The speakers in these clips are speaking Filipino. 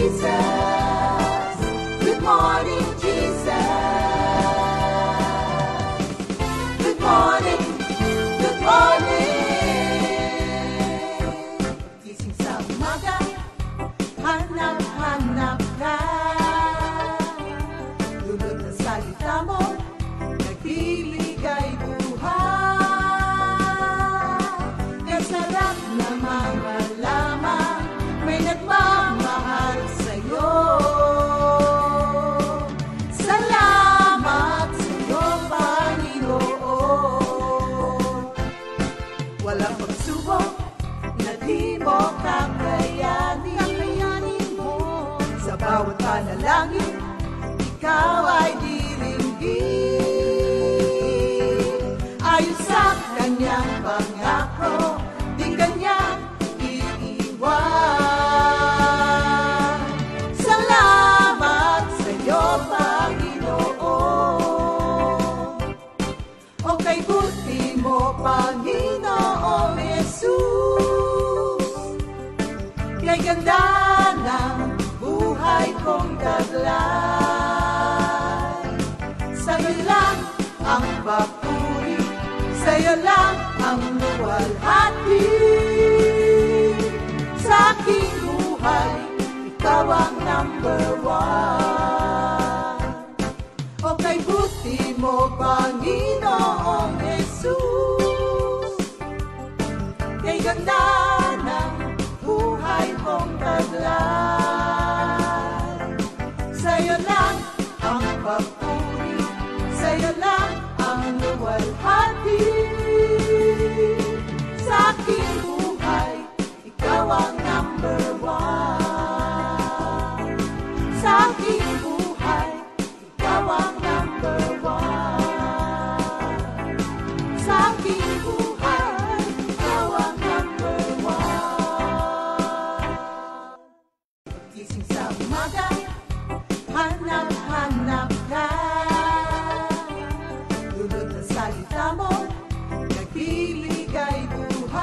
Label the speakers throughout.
Speaker 1: Jesus. Good morning, Jesus. Good morning, good morning. Gising sa umaga, hanap-hanap ka. Lulot ang salita mo, nagbibigay buhay. Ang sarap namang malaman, may nagmamahal sa'yo. Salamat sa'yo, Panginoon. Walang pagsubok na di mo kakayanin mo. Sa bawat panalangin, ikaw ay diringgin. Ayon sa kanyang pangako, di kanyang iiwan. Salamat sa'yo, Panginoon. O kay buti mo, Panginoong Jesus. Kay ganda ng buhay kong taglay. Sa'yo lang ang papuri, sa'yo lang ang luwalhati. Sa aking buhay, ikaw ang number one. O kay buti mo, Panginoong Jesus. Kay ganda ng buhay kong taglay. Sa'yo lang ang papuri, sa'yo lang ang luwalhati. Sa aking buhay, ikaw ang number one. Sa aking buhay, ikaw ang number one. Sa aking buhay, ikaw ang number one. Gising sa umaga, hanap-hanap ka. Lulot ang salita mo, nagbibigay buhay.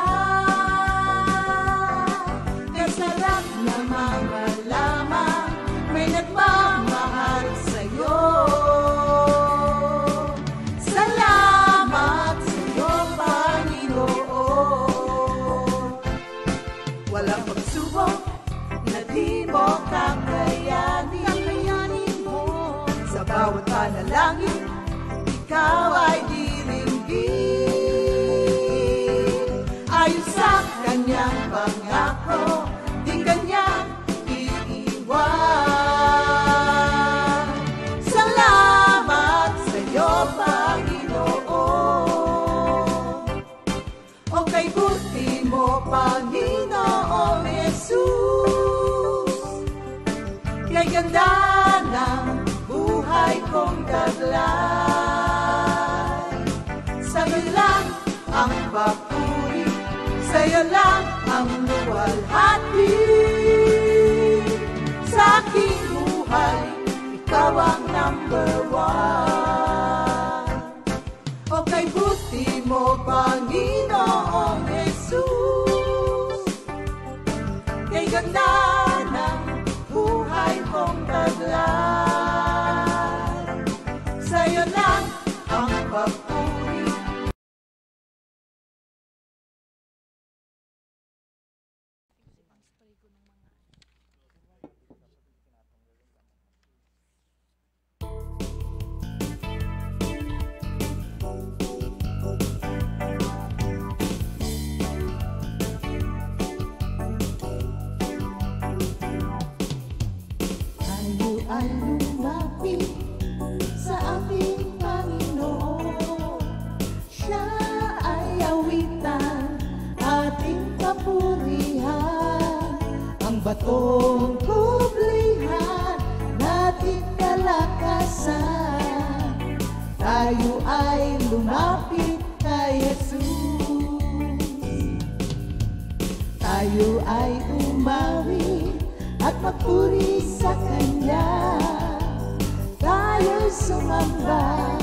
Speaker 1: Ang sarap namang malaman, may nagmamahal sa'yo. Salamat sa'yo, Panginoon. Walang pagsubok na di mo kakayanin mo. Sa bawat panalangin, ikaw ay diringgin. Ayon sa kanyang pangako, di kanyang iiwan. Salamat sa'yo, Panginoon. O kay buti mo, Panginoong Jesus. Kay ganda ng buhay kong taglay. Sa'yo lang ang papuri, sa'yo lang ang luwalhati. Sa aking buhay, ikaw ang number one. O kay buti mo, Panginoong Jesus. Kay ganda ng buhay kong taglay. Sa'yo lang ang papuri. Tayo ay lumapit sa ating Panginoon. Siya ay awitan, ating papurihan. Ang batong kublihan, nating kalakasan. Tayo ay lumapit kay Jesus. Tayo ay umawi at magpuri sa Kanya. Tayo'y sumamba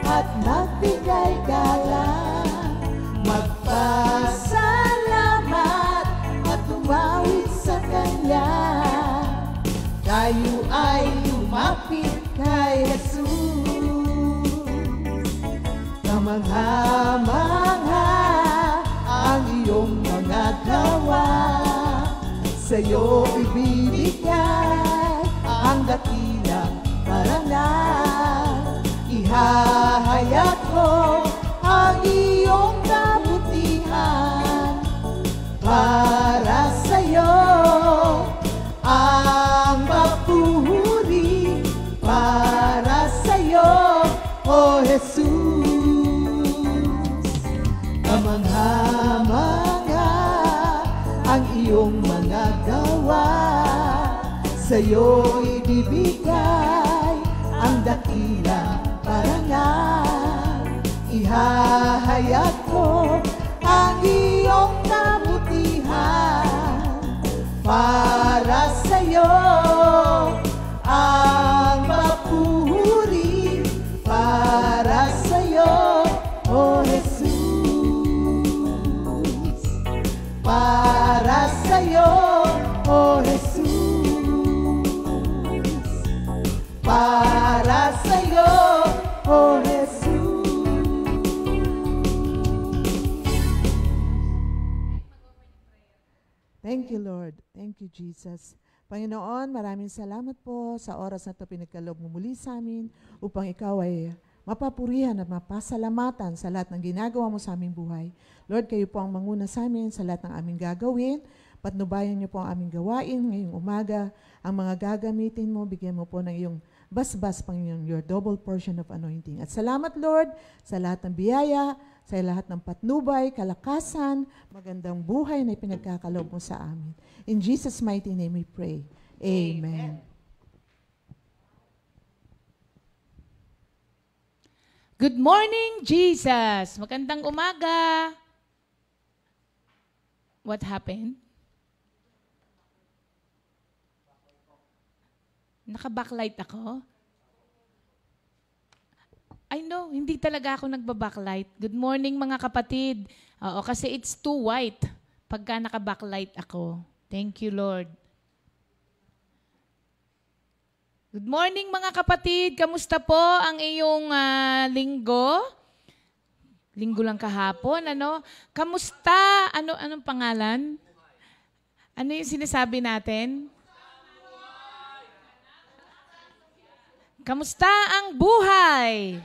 Speaker 1: at magbigay galang. Magpasalamat at umawit sa Kanya. tayo ay lumapit kay Jesus. Kamangha-mangha ang iyong mga gawa, sa'yo ibibigay ang dakilang parangal. Ihahayag ko ang iyong kabutihan, para sa'yo ang papuri, para sa'yo, O Jesus. Kamangha-mangha ang iyong mga gawa, sa'yo ibibigay ang dakilang parangal. Ihahayag ko ang iyong kabutihan, para sa'yo ang papuri, para sa'yo, O Jesus. Para sa'yo, O Jesus. Para sa'yo, O Jesus. Thank you, Lord. Thank you, Jesus. Panginoon, maraming salamat po sa oras na ito pinagkaloob mo muli sa amin upang ikaw ay mapapurihan at mapasalamatan sa lahat ng ginagawa mo sa aming buhay. Lord, kayo po ang manguna sa amin sa lahat ng aming gagawin. Patnubayan niyo po ang aming gawain ngayong umaga. Ang mga gagamitin mo, bigyan mo po ng iyong basbas, Panginoon, your double portion of anointing. At salamat, Lord, sa lahat ng biyaya, sa lahat ng patnubay, kalakasan, magandang buhay na ipinagkakaloob mo sa amin. In Jesus' mighty name we pray. Amen.
Speaker 2: Good morning, Jesus! Magandang umaga! What happened? Naka-backlight ako? I know, hindi talaga ako nagba-backlight. Good morning mga kapatid. Oo, kasi it's too white pagka naka-backlight ako. Thank you, Lord. Good morning mga kapatid. Kamusta po ang iyong linggo? Linggo lang kahapon, ano? Kamusta? Anong pangalan? Ano yung sinasabi natin? Kamusta ang buhay?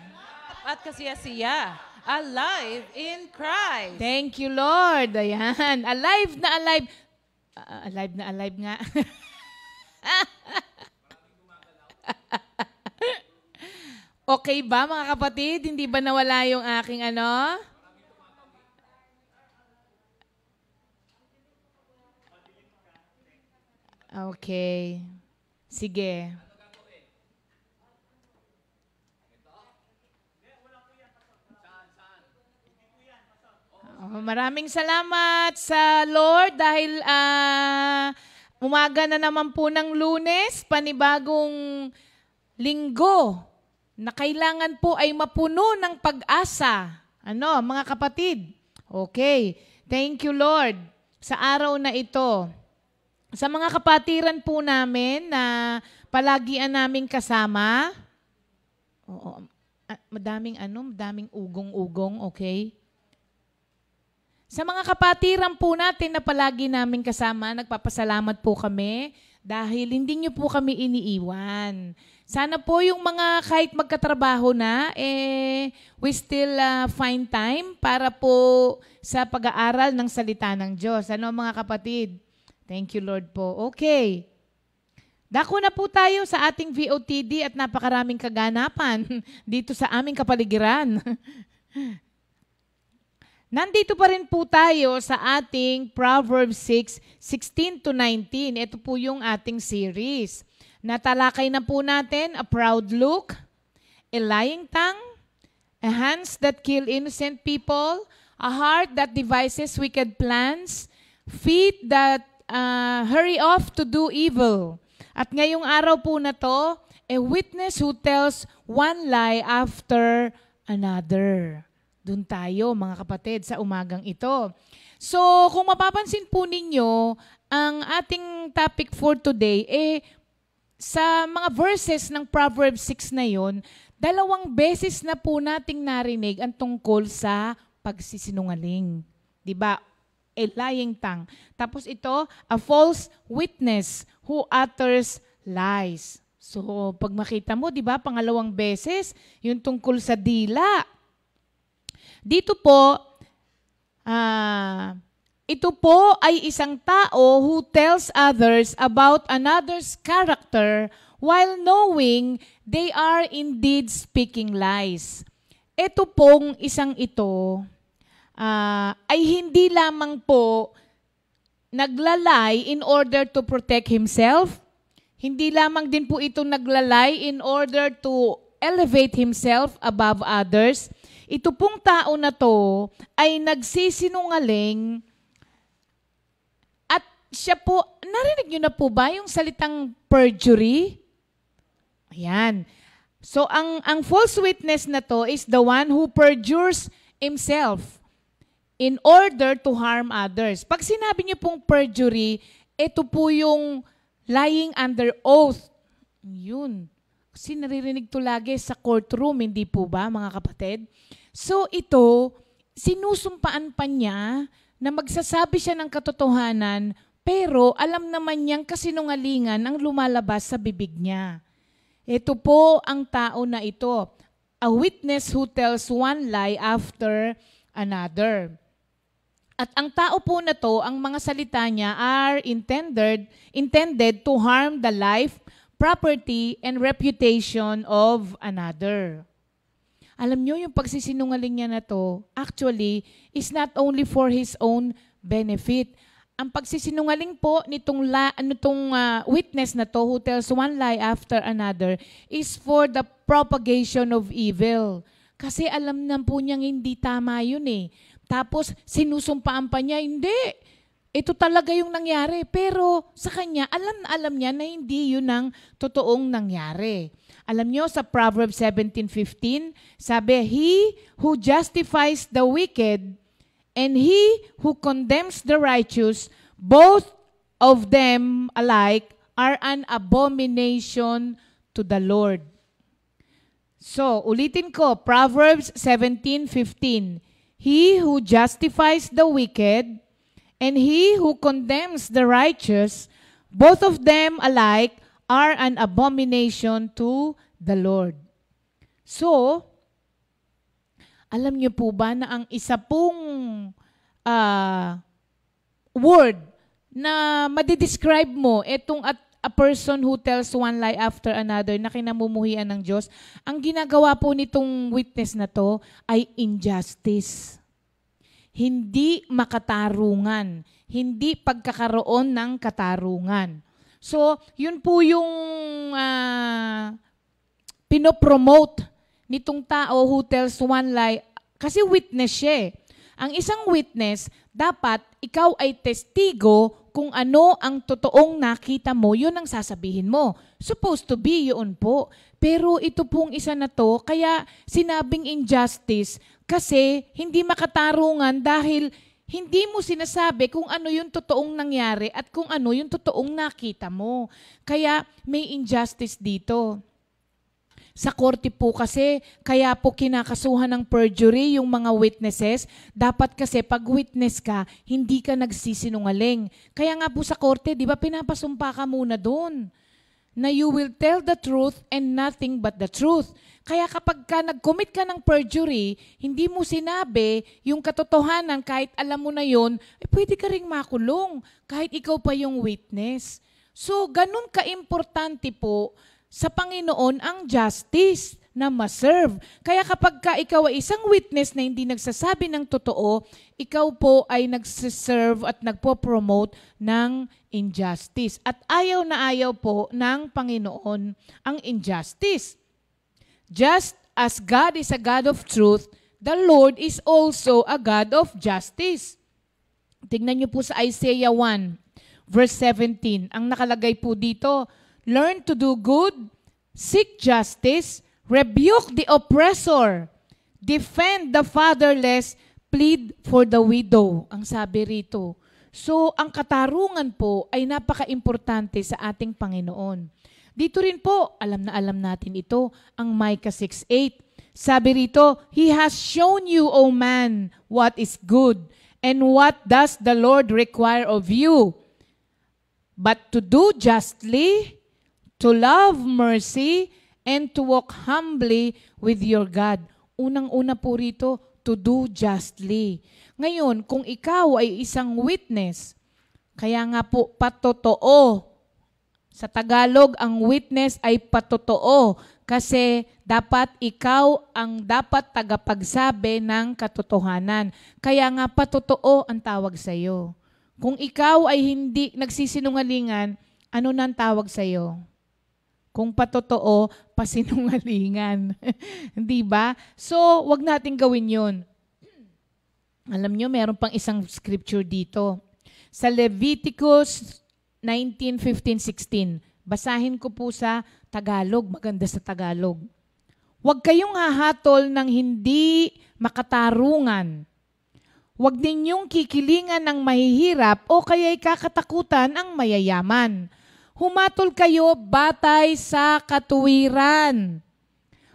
Speaker 3: At kasiyasiya, alive in Christ.
Speaker 2: Thank you, Lord. Ayan. Alive na alive. Alive na alive nga. Okay ba, mga kapatid? Hindi ba nawala yung aking ano? Okay. Sige. Maraming salamat sa Lord dahil umaga na naman po ng Lunes, panibagong linggo na kailangan po ay mapuno ng pag-asa. Ano, mga kapatid? Okay. Thank you, Lord, sa araw na ito. Sa mga kapatiran po namin na palagian naming kasama, madaming ugong-ugong, okay? Sa mga kapatiran po natin na palagi namin kasama, nagpapasalamat po kami dahil hindi niyo po kami iniiwan. Sana po yung mga kahit magkatrabaho na, we still find time para po sa pag-aaral ng salita ng Diyos. Ano mga kapatid? Thank you, Lord po. Okay. Dako na po tayo sa ating VOTD at napakaraming kaganapan dito sa aming kapaligiran. Nandito pa rin po tayo sa ating Proverbs 6:16-19. Ito po yung ating series. Natalakay na po natin, a proud look, a lying tongue, a hands that kill innocent people, a heart that devises wicked plans, feet that hurry off to do evil. At ngayong araw po na to, a witness who tells one lie after another. Doon tayo, mga kapatid, sa umagang ito. So, kung mapapansin po ninyo, ang ating topic for today, sa mga verses ng Proverbs 6 na yon, 2 beses na po nating narinig ang tungkol sa pagsisinungaling. 'Di ba? A lying tongue. Tapos ito, a false witness who utters lies. So, pag makita mo, 'di ba, 2 beses, yung tungkol sa dila. Dito po, ito po ay isang tao who tells others about another's character while knowing they are indeed speaking lies. Ito pong isang ito ay hindi lamang po naglalay in order to protect himself. Hindi lamang din po ito naglalay in order to elevate himself above others. Ito pong tao na to ay nagsisinungaling at siya po, narinig niyo na po ba yung salitang perjury? Ayan. So, ang false witness na to is the one who perjures himself in order to harm others. Pag sinabi niyo pong perjury, ito po yung lying under oath. Yun. Kasi naririnig to lagi sa courtroom, hindi po ba, mga kapatid? So, ito, sinusumpaan pa niya na magsasabi siya ng katotohanan, pero alam naman niyang kasinungalingan ang lumalabas sa bibig niya. Ito po ang tao na ito, a witness who tells one lie after another. At ang tao po na to, ang mga salita niya are intended to harm the life, property, and reputation of another. Alam niyo, yung pagsisinungaling niya na to, actually, is not only for his own benefit. Ang pagsisinungaling po nitong witness na to who tells one lie after another is for the propagation of evil. Kasi alam na po niyang hindi tama yun eh. Tapos sinusumpaan pa niya, hindi. Ito talaga yung nangyari. Pero sa kanya, alam niya na hindi yun ang totoong nangyari. Alam niyo sa Proverbs 17:15, sabi, he who justifies the wicked and he who condemns the righteous, both of them alike are an abomination to the Lord. So, ulitin ko, Proverbs 17:15. He who justifies the wicked and he who condemns the righteous, both of them alike are an abomination to the Lord. So, alam niyo po ba na ang isa pong word na madidescribe mo itong a person who tells one lie after another na kinamumuhian ng Diyos, ang ginagawa po nitong witness na to ay injustice. Hindi makatarungan. Hindi pagkakaroon ng katarungan. So, yun po yung pinopromote nitong tao who tells one lie. Kasi witness siya eh. Ang isang witness, dapat ikaw ay testigo kung ano ang totoong nakita mo, yun ang sasabihin mo. Supposed to be, yun po. Pero ito pong isa na to, kaya sinabing injustice kasi hindi makatarungan dahil hindi mo sinasabi kung ano yung totoong nangyari at kung ano yung totoong nakita mo. Kaya may injustice dito. Sa korte po kasi, kaya po kinakasuhan ng perjury yung mga witnesses. Dapat kasi pag witness ka, hindi ka nagsisinungaling. Kaya nga po sa korte, di ba pinapasumpa ka muna doon na you will tell the truth and nothing but the truth. Kaya kapag ka nag-commit ka ng perjury, hindi mo sinabi yung katotohanan kahit alam mo na yun, pwede ka ring makulong kahit ikaw pa yung witness. So, ganun ka-importante po sa Panginoon ang justice na ma-serve. Kaya kapag ka ikaw ay isang witness na hindi nagsasabi ng totoo, ikaw po ay nagsiserve at nagpo-promote ng injustice. At ayaw na ayaw po ng Panginoon ang injustice. Just as God is a God of truth, the Lord is also a God of justice. Tingnan niyo po sa Isaiah 1, verse 17. Ang nakalagay po dito, learn to do good, seek justice, rebuke the oppressor, defend the fatherless, plead for the widow. Ang sabi rito. So, ang katarungan po ay napaka-importante sa ating Panginoon. Dito rin po, alam na alam natin ito, ang Micah 6:8. Sabi rito, He has shown you, O man, what is good, and what does the Lord require of you? But to do justly, to love mercy, and to walk humbly with your God. Unang-una po rito, to do justly. Ngayon, kung ikaw ay isang witness, kaya nga po patotoo. Sa Tagalog, ang witness ay patotoo kasi dapat ikaw ang dapat tagapagsabi ng katotohanan. Kaya nga patotoo ang tawag sa iyo. Kung ikaw ay hindi nagsisinungalingan, ano nang tawag sa iyo? Kung patotoo, pasinungalingan. Hindi ba? So, wag nating gawin 'yon. Alam nyo, meron pang isang scripture dito. Sa Leviticus 19:15-16. Basahin ko po sa Tagalog. Maganda sa Tagalog. Huwag kayong hahatol ng hindi makatarungan. Huwag ninyong kikilingan ng mahihirap o kaya'y kakatakutan ang mayayaman. Humatol kayo batay sa katuwiran.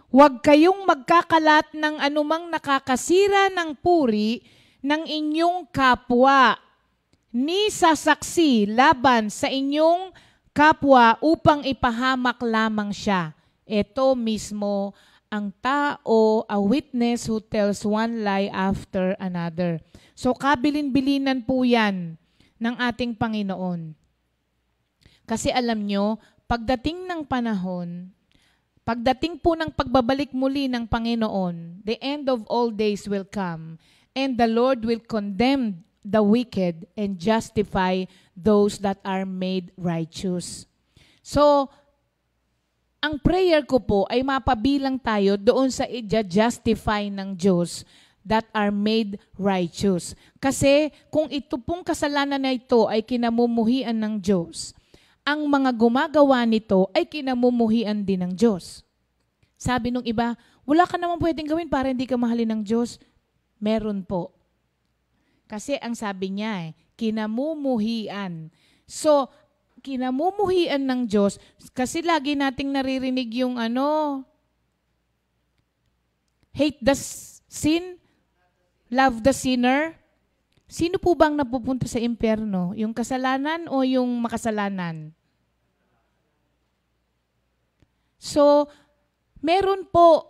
Speaker 2: Huwag kayong magkakalat ng anumang nakakasira ng puri ng inyong kapwa, ni sasaksi laban sa inyong kapwa upang ipahamak lamang siya. Ito mismo ang tao, a witness who tells one lie after another. So kabilin-bilinan po yan ng ating Panginoon. Kasi alam nyo, pagdating ng panahon, pagdating po ng pagbabalik muli ng Panginoon, the end of all days will come, and the Lord will condemn the wicked and justify those that are made righteous. So, ang prayer ko po ay mapabilang tayo doon sa i-justify ng Diyos that are made righteous. Kasi kung ito pong kasalanan na ito ay kinamumuhian ng Diyos, ang mga gumagawa nito ay kinamumuhian din ng Diyos. Sabi nung iba, wala ka naman pwedeng gawin para hindi ka mahalin ng Diyos. Meron po. Kasi ang sabi niya kinamumuhian. So, kinamumuhian ng Diyos, kasi lagi nating naririnig yung hate the sin, love the sinner. Sino po bang napupunta sa impyerno? Yung kasalanan o yung makasalanan? So, meron po,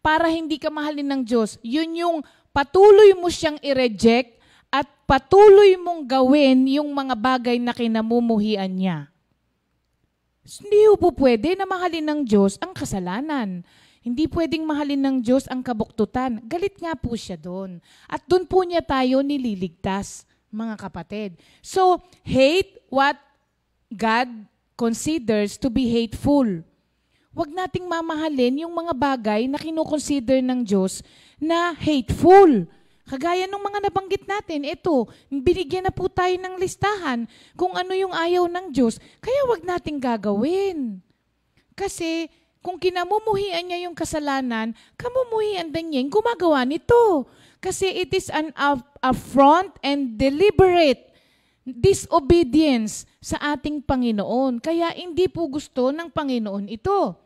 Speaker 2: para hindi ka mahalin ng Diyos, yun yung patuloy mo siyang i-reject at patuloy mong gawin yung mga bagay na kinamumuhian niya. Hindi po pwede na mahalin ng Diyos ang kasalanan. Hindi pwedeng mahalin ng Diyos ang kabuktutan. Galit nga po siya doon. At doon po niya tayo nililigtas, mga kapatid. So, hate what God considers to be hateful. Huwag nating mamahalin yung mga bagay na kinukonsider ng Diyos na hateful. Kagaya ng mga nabanggit natin, ito, binigyan na po tayo ng listahan kung ano yung ayaw ng Diyos. Kaya huwag nating gagawin. Kasi kung kinamumuhian niya yung kasalanan, kamumuhian din niya yung gumagawa nito. Kasi it is an affront and deliberate disobedience sa ating Panginoon. Kaya hindi po gusto ng Panginoon ito.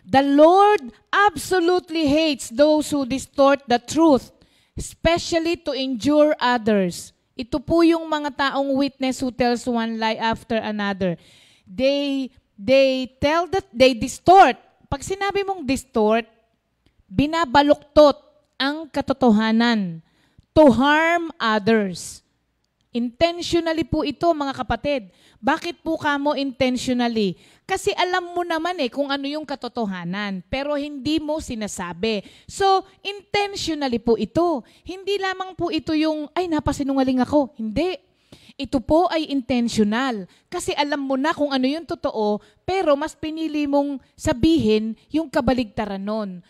Speaker 2: The Lord absolutely hates those who distort the truth, especially to injure others. Ito po yung mga taong witness who tells one lie after another. They distort. Pag sinabi mong distort, binabaluktot ang katotohanan to harm others. Intentionally po ito, mga kapatid. Bakit po kamo intentionally? Kasi alam mo naman kung ano yung katotohanan, pero hindi mo sinasabi. So, intentionally po ito. Hindi lamang po ito yung, ay, napasinungaling ako. Hindi. Ito po ay intentional. Kasi alam mo na kung ano yung totoo, pero mas pinili mong sabihin yung kabaligtaran nun.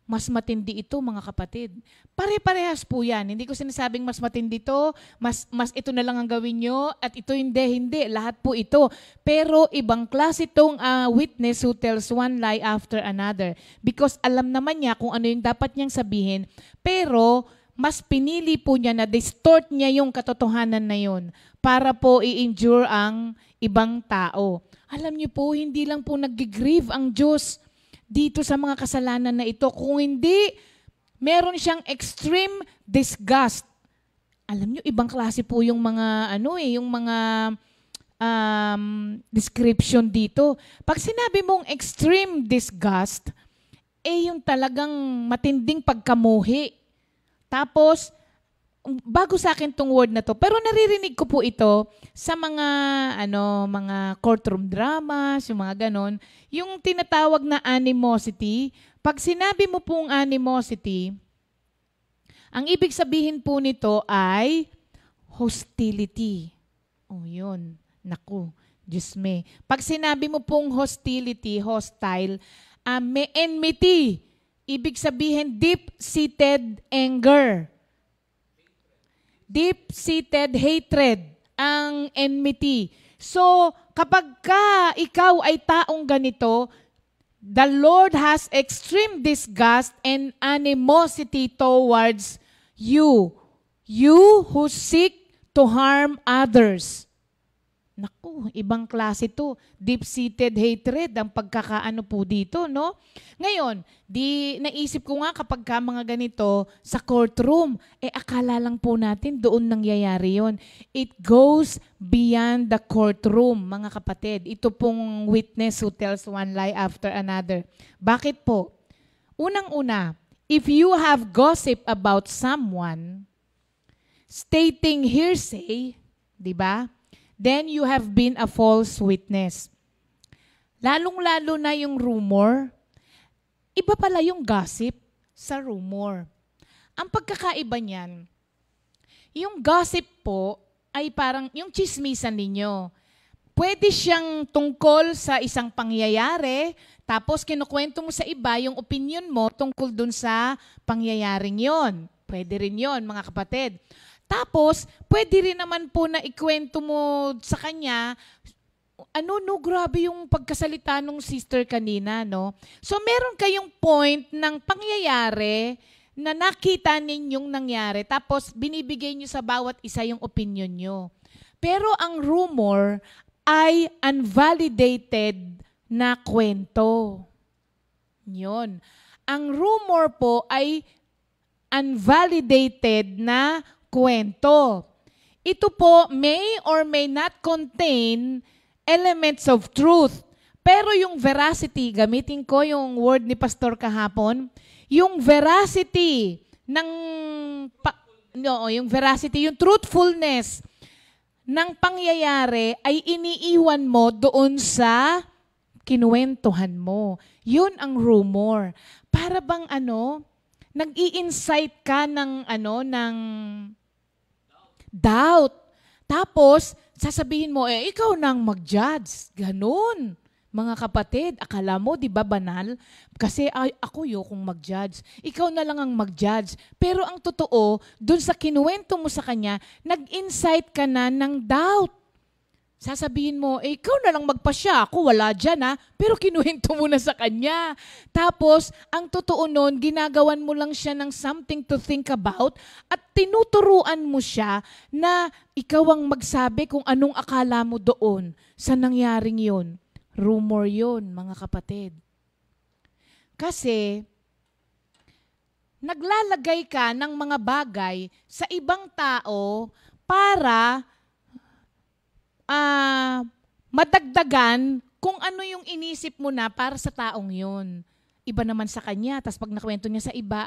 Speaker 2: Mas matindi ito, mga kapatid. Pare-parehas po yan. Hindi ko sinasabing mas matindi ito, mas ito na lang ang gawin nyo, at ito hindi. Lahat po ito. Pero ibang klase itong witness who tells one lie after another. Because alam naman niya kung ano yung dapat niyang sabihin, pero mas pinili po niya na distort niya yung katotohanan na yun para po i-endure ang ibang tao. Alam niyo po, hindi lang po nag-grieve ang Diyos dito sa mga kasalanan na ito. Kung hindi, meron siyang extreme disgust. Alam niyo, ibang klase po yung mga, yung mga description dito. Pag sinabi mong extreme disgust, yung talagang matinding pagkamuhi. Tapos, bago sa akin tong word na to, pero naririnig ko po ito sa mga, mga courtroom dramas, yung mga ganon, yung tinatawag na animosity. Pag sinabi mo pong animosity, ang ibig sabihin po nito ay hostility. Oh, yun. Naku, Diyos me. Pag sinabi mo pong hostility, hostile, may enmity. Ibig sabihin, deep-seated anger. Deep-seated hatred ang enmity. So, kapag ikaw ay taong ganito, the Lord has extreme disgust and animosity towards you. You who seek to harm others. Naku, ibang klase to. Deep-seated hatred ang pagkakaano po dito, no? Ngayon, naisip ko nga kapag mga ganito sa courtroom, akala lang po natin doon nangyayari yon. It goes beyond the courtroom, mga kapatid. Ito pong witness who tells one lie after another. Bakit po? Unang-una, if you have gossip about someone, stating hearsay, di ba? Then you have been a false witness. Lalong-lalo na yung rumor, iba pala yung gossip sa rumor. Ang pagkakaiba niyan, yung gossip po ay parang yung chismisan ninyo. Pwede siyang tungkol sa isang pangyayari, tapos kinukwento mo sa iba yung opinion mo tungkol dun sa pangyayaring yon. Pwede rin yon, mga kapatid. Tapos, pwede rin naman po na ikwento mo sa kanya, grabe yung pagkasalita nung sister kanina, no? So, meron kayong point ng pangyayari na nakita ninyong nangyari, tapos binibigay nyo sa bawat isa yung opinion nyo. Pero ang rumor ay unvalidated na kwento. Yun. Ang rumor po ay unvalidated na kwento. Ito po may or may not contain elements of truth. Pero yung veracity, gamitin ko yung word ni Pastor kahapon, yung veracity yung veracity, yung truthfulness ng pangyayari ay iniiwan mo doon sa kinuwentuhan mo. Yun ang rumor. Para bang nag-i-incite ka ng doubt. Tapos, sasabihin mo, ikaw nang mag-judge. Ganun. Mga kapatid, akala mo, di ba banal? Kasi ako yokong mag-judge. Ikaw na lang ang mag-judge. Pero ang totoo, dun sa kinuwento mo sa kanya, nag-incite ka na ng doubt. Sasabihin mo, ikaw na lang magpasya. Ako wala dyan, pero kinuwento mo na sa kanya. Tapos, ang totoo nun, ginagawan mo lang siya ng something to think about at tinuturuan mo siya na ikaw ang magsabi kung anong akala mo doon sa nangyaring yun. Rumor yun, mga kapatid. Kasi, naglalagay ka ng mga bagay sa ibang tao para madagdagan kung ano yung inisip mo na para sa taong yun. Iba naman sa kanya. Tapos pag nakwento niya sa iba,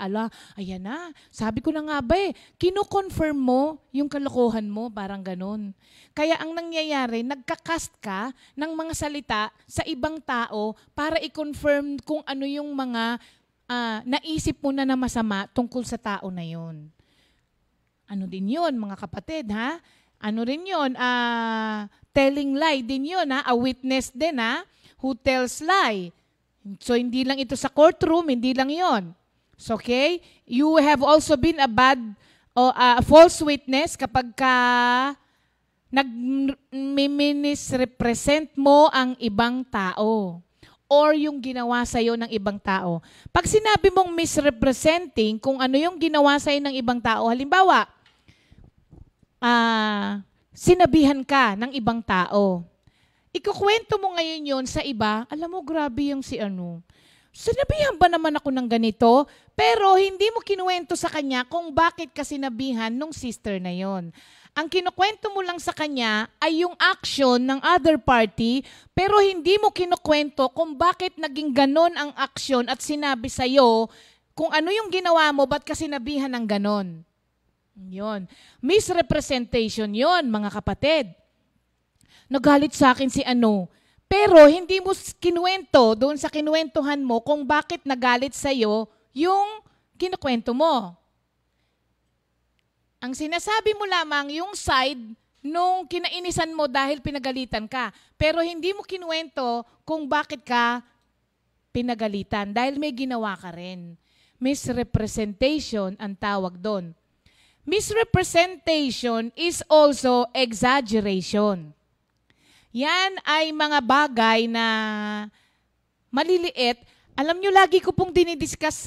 Speaker 2: ayan na, sabi ko na nga ba kino-confirm mo yung kalokohan mo, parang ganun. Kaya ang nangyayari, nagkakast ka ng mga salita sa ibang tao para i-confirm kung ano yung mga naisip mo na masama tungkol sa tao na yun. Ano din yun, mga kapatid, ha? Ano rin yun? Telling lie din yun, ha? A witness din, ha? Who tells lie. So, hindi lang ito sa courtroom, hindi lang yon. So, okay? You have also been a false witness kapag nag-misrepresent mo ang ibang tao. or yung ginawa sa'yo ng ibang tao. Pag sinabi mong misrepresenting kung ano yung ginawa sa'yo ng ibang tao, halimbawa, sinabihan ka ng ibang tao. Ikukwento mo ngayon yon sa iba, alam mo, grabe yung si ano. Sinabihan ba naman ako ng ganito? Pero hindi mo kinuwento sa kanya kung bakit ka sinabihan nung sister na yon. Ang kinukwento mo lang sa kanya ay yung action ng other party, pero hindi mo kinukwento kung bakit naging ganon ang action at sinabi sa'yo kung ano yung ginawa mo, ba't ka sinabihan ng ganon. Yun. Misrepresentation yon, mga kapatid. Nagalit sa akin si ano, pero hindi mo kinuwento doon sa kinuwentuhan mo kung bakit nagalit sa'yo yung kinukwento mo. Ang sinasabi mo lamang yung side nung kinainisan mo dahil pinagalitan ka. Pero hindi mo kinuwento kung bakit ka pinagalitan dahil may ginawa ka rin. Misrepresentation ang tawag doon. Misrepresentation is also exaggeration. Yan ay mga bagay na maliliit. Alam nyo, lagi ko pong dinidiscuss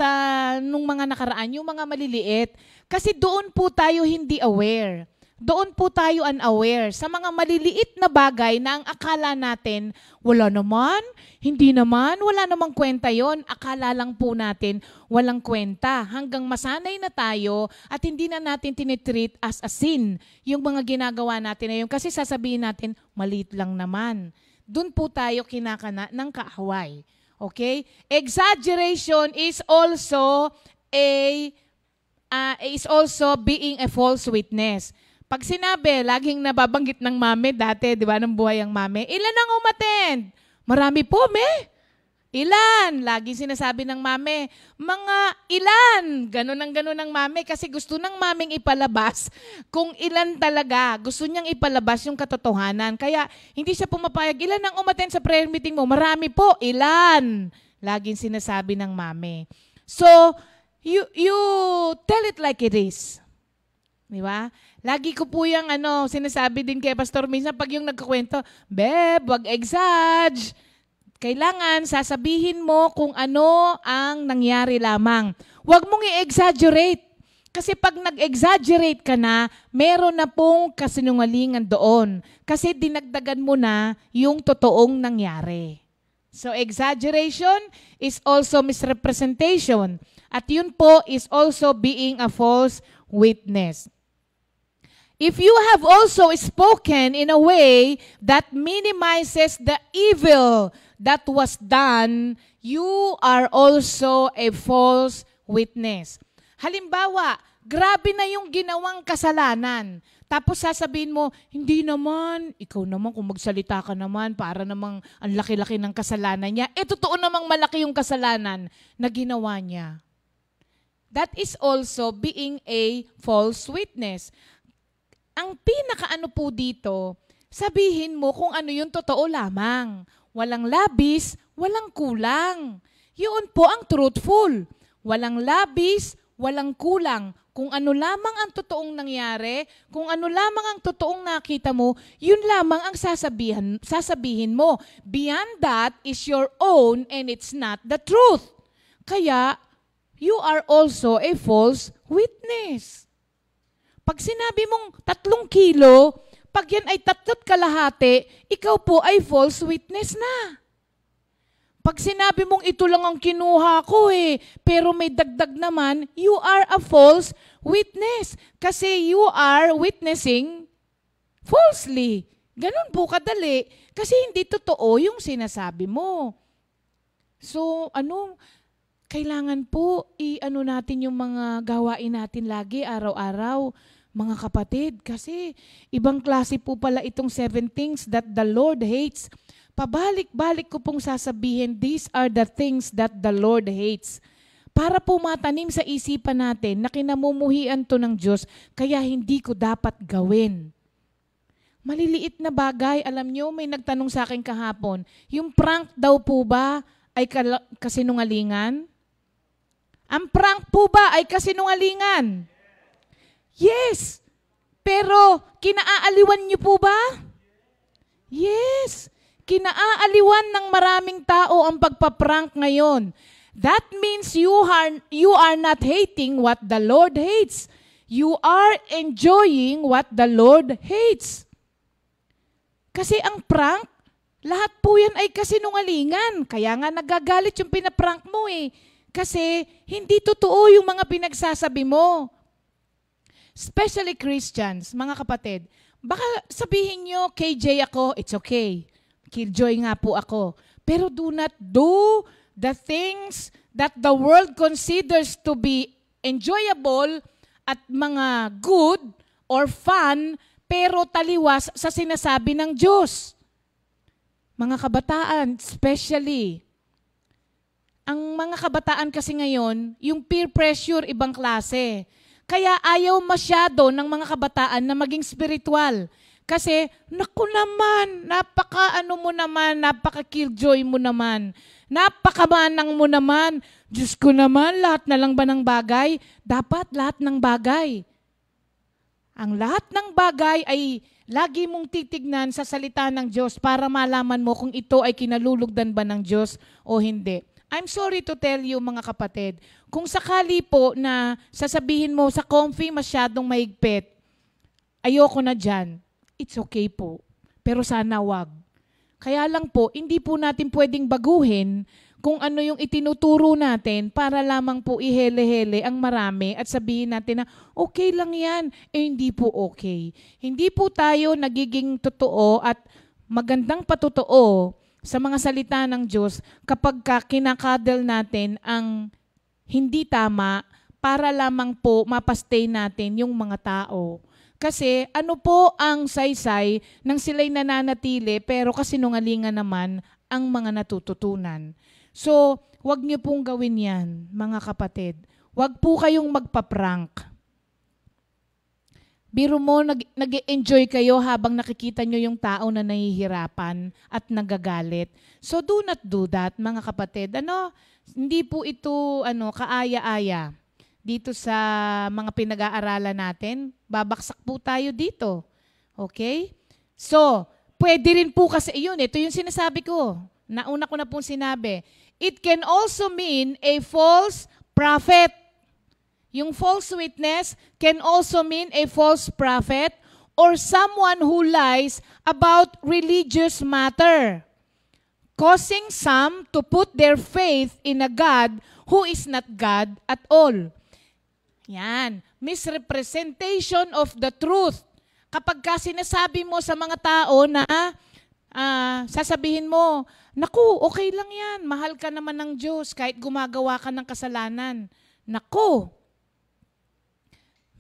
Speaker 2: nung mga nakaraan, yung mga maliliit. Kasi doon po tayo hindi aware. Doon po tayo unaware sa mga maliliit na bagay na ang akala natin, wala naman, hindi naman, wala namang kwenta yon. Akala lang po natin walang kwenta hanggang masanay na tayo at hindi na natin tinitreat as a sin yung mga ginagawa natin na yun. Kasi sasabihin natin, maliit lang naman. Doon po tayo kinakana ng kaaway. Okay? Exaggeration is also being a false witness. Pag sinabi, laging nababanggit ng mami dati, di ba, ng buhay ang mami, ilan ang umattend? Marami po, me. Ilan? Laging sinasabi ng mami, mga ilan. Ganun ang mami kasi gusto ng maming ipalabas kung ilan talaga. Gusto niyang ipalabas yung katotohanan. Kaya hindi siya pumapayag, ilan ang umattend sa prayer meeting mo? Marami po, ilan. Laging sinasabi ng mami. So, you tell it like it is. Di ba? Lagi ko po yung sinasabi din kay Pastor minsan pag yung nagkakwento, Beb, wag exage. Kailangan sasabihin mo kung ano ang nangyari lamang. Wag mong i-exaggerate. Kasi pag nag-exaggerate ka na, meron na pong kasinungalingan doon. Kasi dinagdagan mo na yung totoong nangyari. So exaggeration is also misrepresentation. At yun po is also being a false witness. If you have also spoken in a way that minimizes the evil that was done, you are also a false witness. Halimbawa, grabe na yung ginawang kasalanan. Tapos sasabihin mo, hindi naman, ikaw naman kung magsalita ka naman, para namang ang laki-laki ng kasalanan niya. Totoo namang malaki yung kasalanan na ginawa niya. That is also being a false witness. Ang pinakaano po dito, sabihin mo kung ano yung totoo lamang. Walang labis, walang kulang. Yun po ang truthful. Walang labis, walang kulang. Kung ano lamang ang totoong nangyari, kung ano lamang ang totoong nakita mo, yun lamang ang sasabihin mo. Beyond that is your own and it's not the truth. Kaya, you are also a false witness. Pag sinabi mong 3 kilo, pag yan ay 3 kalahati, ikaw po ay false witness na. Pag sinabi mong ito lang ang kinuha ko pero may dagdag naman, you are a false witness. Kasi you are witnessing falsely. Ganun po kadali. Kasi hindi totoo yung sinasabi mo. So, kailangan po natin yung mga gawain natin lagi, araw-araw. Mga kapatid, kasi ibang klase po pala itong 7 things that the Lord hates. Pabalik-balik ko pong sasabihin, these are the things that the Lord hates. Para po matanim sa isipan natin na kinamumuhian to ng Diyos, kaya hindi ko dapat gawin. Maliliit na bagay, alam nyo, may nagtanong sa akin kahapon, yung prank daw po ba ay kasinungalingan? Ang prank po ba ay kasinungalingan? Yes. Pero, kinaaaliwan niyo po ba? Yes. Kinaaaliwan ng maraming tao ang pagpaprank ngayon. That means you are not hating what the Lord hates. You are enjoying what the Lord hates. Kasi ang prank, lahat po yan ay kasinungalingan. Kaya nga nagagalit yung pinaprank mo eh. Kasi hindi totoo yung mga pinagsasabi mo. Especially Christians, mga kapatid. Baka sabihin nyo, KJ ako, it's okay. Killjoy nga po ako. Pero do not do the things that the world considers to be enjoyable at mga good or fun, pero taliwas sa sinasabi ng Diyos. Mga kabataan, especially, ang mga kabataan kasi ngayon, yung peer pressure, ibang klase. Kaya ayaw masyado ng mga kabataan na maging spiritual. Kasi, naku naman, napaka-ano mo naman, napaka-killjoy mo naman, napakamanang mo naman. Diyos ko naman, lahat na lang ba ng bagay? Dapat lahat ng bagay. Ang lahat ng bagay ay lagi mong titignan sa salita ng Diyos para malaman mo kung ito ay kinalulugdan ba ng Diyos o hindi. I'm sorry to tell you mga kapatid, kung sakali po na sasabihin mo sa comfy masyadong mahigpit, ayoko na dyan, it's okay po. Pero sana wag. Kaya lang po, hindi po natin pwedeng baguhin kung ano yung itinuturo natin para lamang po ihele-hele ang marami at sabihin natin na okay lang yan. Hindi po okay. Hindi po tayo nagiging totoo at magandang patotoo sa mga salita ng Diyos kapag kinakadal natin ang hindi tama para lamang po mapastay natin yung mga tao. Kasi ano po ang saysay nang sila'y nananatili pero kasinungalingan naman ang mga natututunan. So, wag niyo pong gawin yan, mga kapatid. Wag po kayong magpa-prank. Biro mo, nag-enjoy kayo habang nakikita nyo yung tao na nahihirapan at nagagalit. So do not do that, mga kapatid. Hindi po ito kaaya-aya dito sa mga pinag-aaralan natin. Babaksak po tayo dito. Okay? So, pwede rin po kasi yun. Ito yung sinasabi ko. Nauna ko na pong sinabi. It can also mean a false prophet. Yung false witness can also mean a false prophet or someone who lies about religious matter, causing some to put their faith in a God who is not God at all. Yan. Misrepresentation of the truth. Kapag ka sinasabi mo sa mga tao na sasabihin mo, naku, okay lang yan, mahal ka naman ng Diyos kahit gumagawa ka ng kasalanan. Naku,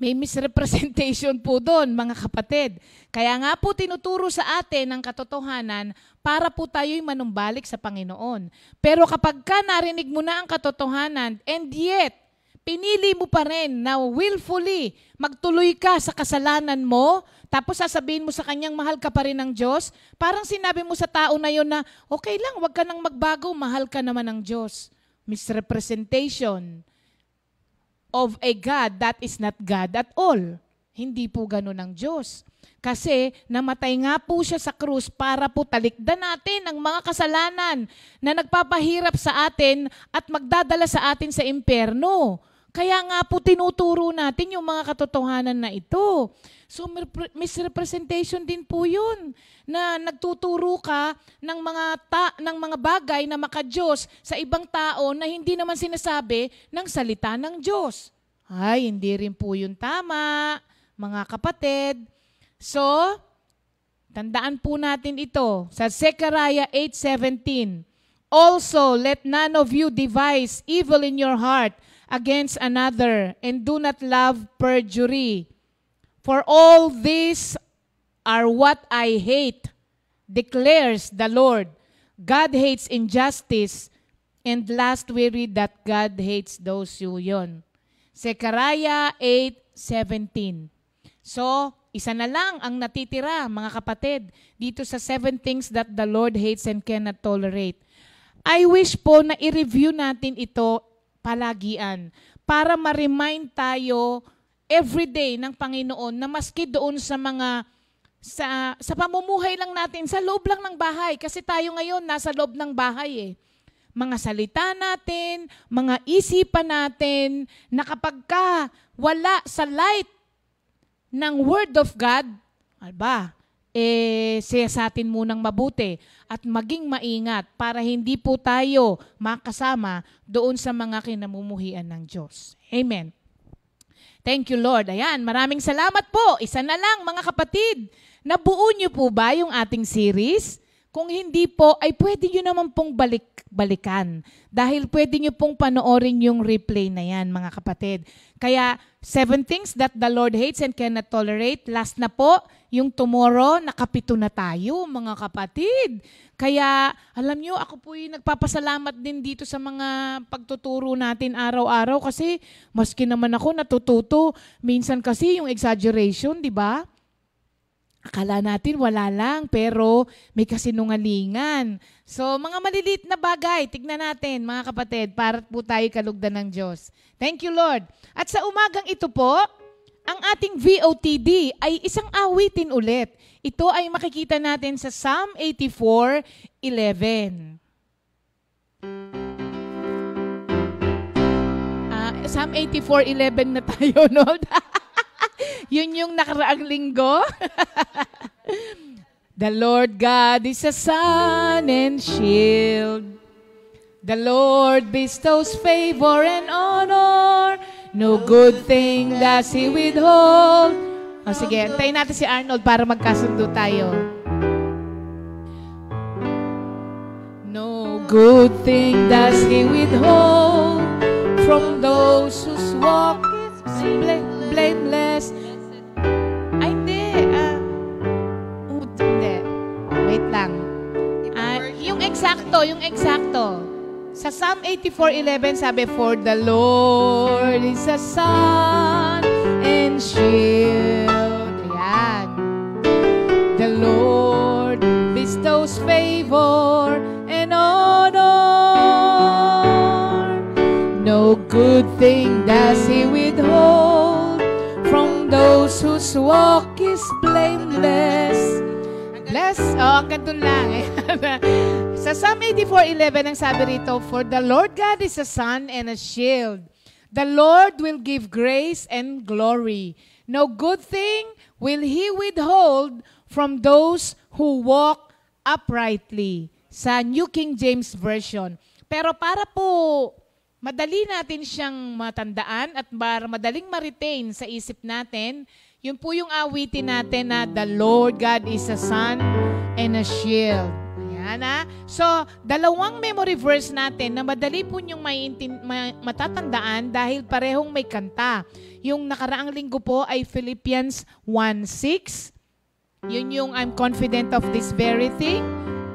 Speaker 2: may misrepresentation po doon, mga kapatid. Kaya nga po tinuturo sa atin ang katotohanan para po tayo'y manumbalik sa Panginoon. Pero kapag ka narinig mo na ang katotohanan and yet, pinili mo pa rin na willfully magtuloy ka sa kasalanan mo, tapos sasabihin mo sa kanyang mahal ka pa rin ng Diyos, parang sinabi mo sa tao na yon na, okay lang, wag ka nang magbago, mahal ka naman ng Diyos. Misrepresentation of a God that is not God at all. Hindi po ganun ang Diyos. Kasi namatay nga po siya sa krus para po talikdan natin ang mga kasalanan na nagpapahirap sa atin at magdadala sa atin sa impyerno. Kaya nga po tinuturo natin yung mga katotohanan na ito. So misrepresentation din po yun na nagtuturo ka ng mga bagay na maka-Diyos sa ibang tao na hindi naman sinasabi ng salita ng Diyos. Ay, hindi rin po yun tama, mga kapatid. So, tandaan po natin ito sa Zechariah 8:17. Also, let none of you devise evil in your heart against another, and do not love perjury. For all these are what I hate, declares the Lord. God hates injustice, and last we read that God hates those who yun. Zechariah 8:17. So, isa na lang ang natitira, mga kapatid, dito sa 7 things that the Lord hates and cannot tolerate. I wish po na i-review natin ito palagian para ma-remind tayo everyday ng Panginoon na maski doon sa mga sa pamumuhay lang natin, sa loob lang ng bahay. Kasi tayo ngayon, nasa loob ng bahay eh. Mga salita natin, mga isipan natin, na kapag ka wala sa light ng Word of God, siyasatin munang mabuti at maging maingat para hindi po tayo makasama doon sa mga kinamumuhian ng Diyos. Amen. Thank you, Lord. Ayan, maraming salamat po. Isa na lang, mga kapatid. Nabuo niyo po ba yung ating series? Kung hindi po, ay pwede niyo naman pong balikan. Dahil pwede niyo pong panoorin yung replay na yan, mga kapatid. Kaya, 7 things that the Lord hates and cannot tolerate. Last na po, yung tomorrow, nakapito na tayo, mga kapatid. Kaya, alam nyo, ako po yung nagpapasalamat din dito sa mga pagtuturo natin araw-araw kasi maski naman ako natututo. Minsan kasi yung exaggeration, di ba? Akala natin wala lang, pero may kasinungalingan. So, mga maliliit na bagay, tignan natin, mga kapatid, para po tayo kalugdan ng Diyos. Thank you, Lord. At sa umagang ito po, ang ating VOTD ay isang awitin ulit. Ito ay makikita natin sa Psalm 84:11. Psalm 84:11 na tayo, no? Yun yung nakaraang linggo. The Lord God is a sun and shield. The Lord bestows favor and honor. No good thing does He withhold. O sige, antayin natin si Arnold para magkasundo tayo. No good thing does He withhold from those whose walk is blameless. Ay, hindi. Hindi. Wait lang. Yung eksakto. Sa Psalm 84:11 sabi, for the Lord is a sun and shield. Ayan. The Lord bestows favor and honor. No good thing does He withhold from those whose walk is blameless. Hanggang dun lang. Sa Psalm 84:11 ang sabi rito, for the Lord God is a sun and a shield. The Lord will give grace and glory. No good thing will He withhold from those who walk uprightly. Sa New King James Version. Pero para po madali natin siyang matandaan at madaling ma-retain sa isip natin, yun po yung awitin natin na the Lord God is a sun and a shield. Ayan ha. So, dalawang memory verse natin na madali po niyong matatandaan dahil parehong may kanta. Yung nakaraang linggo po ay Philippians 1:6. Yun yung I'm confident of this very thing.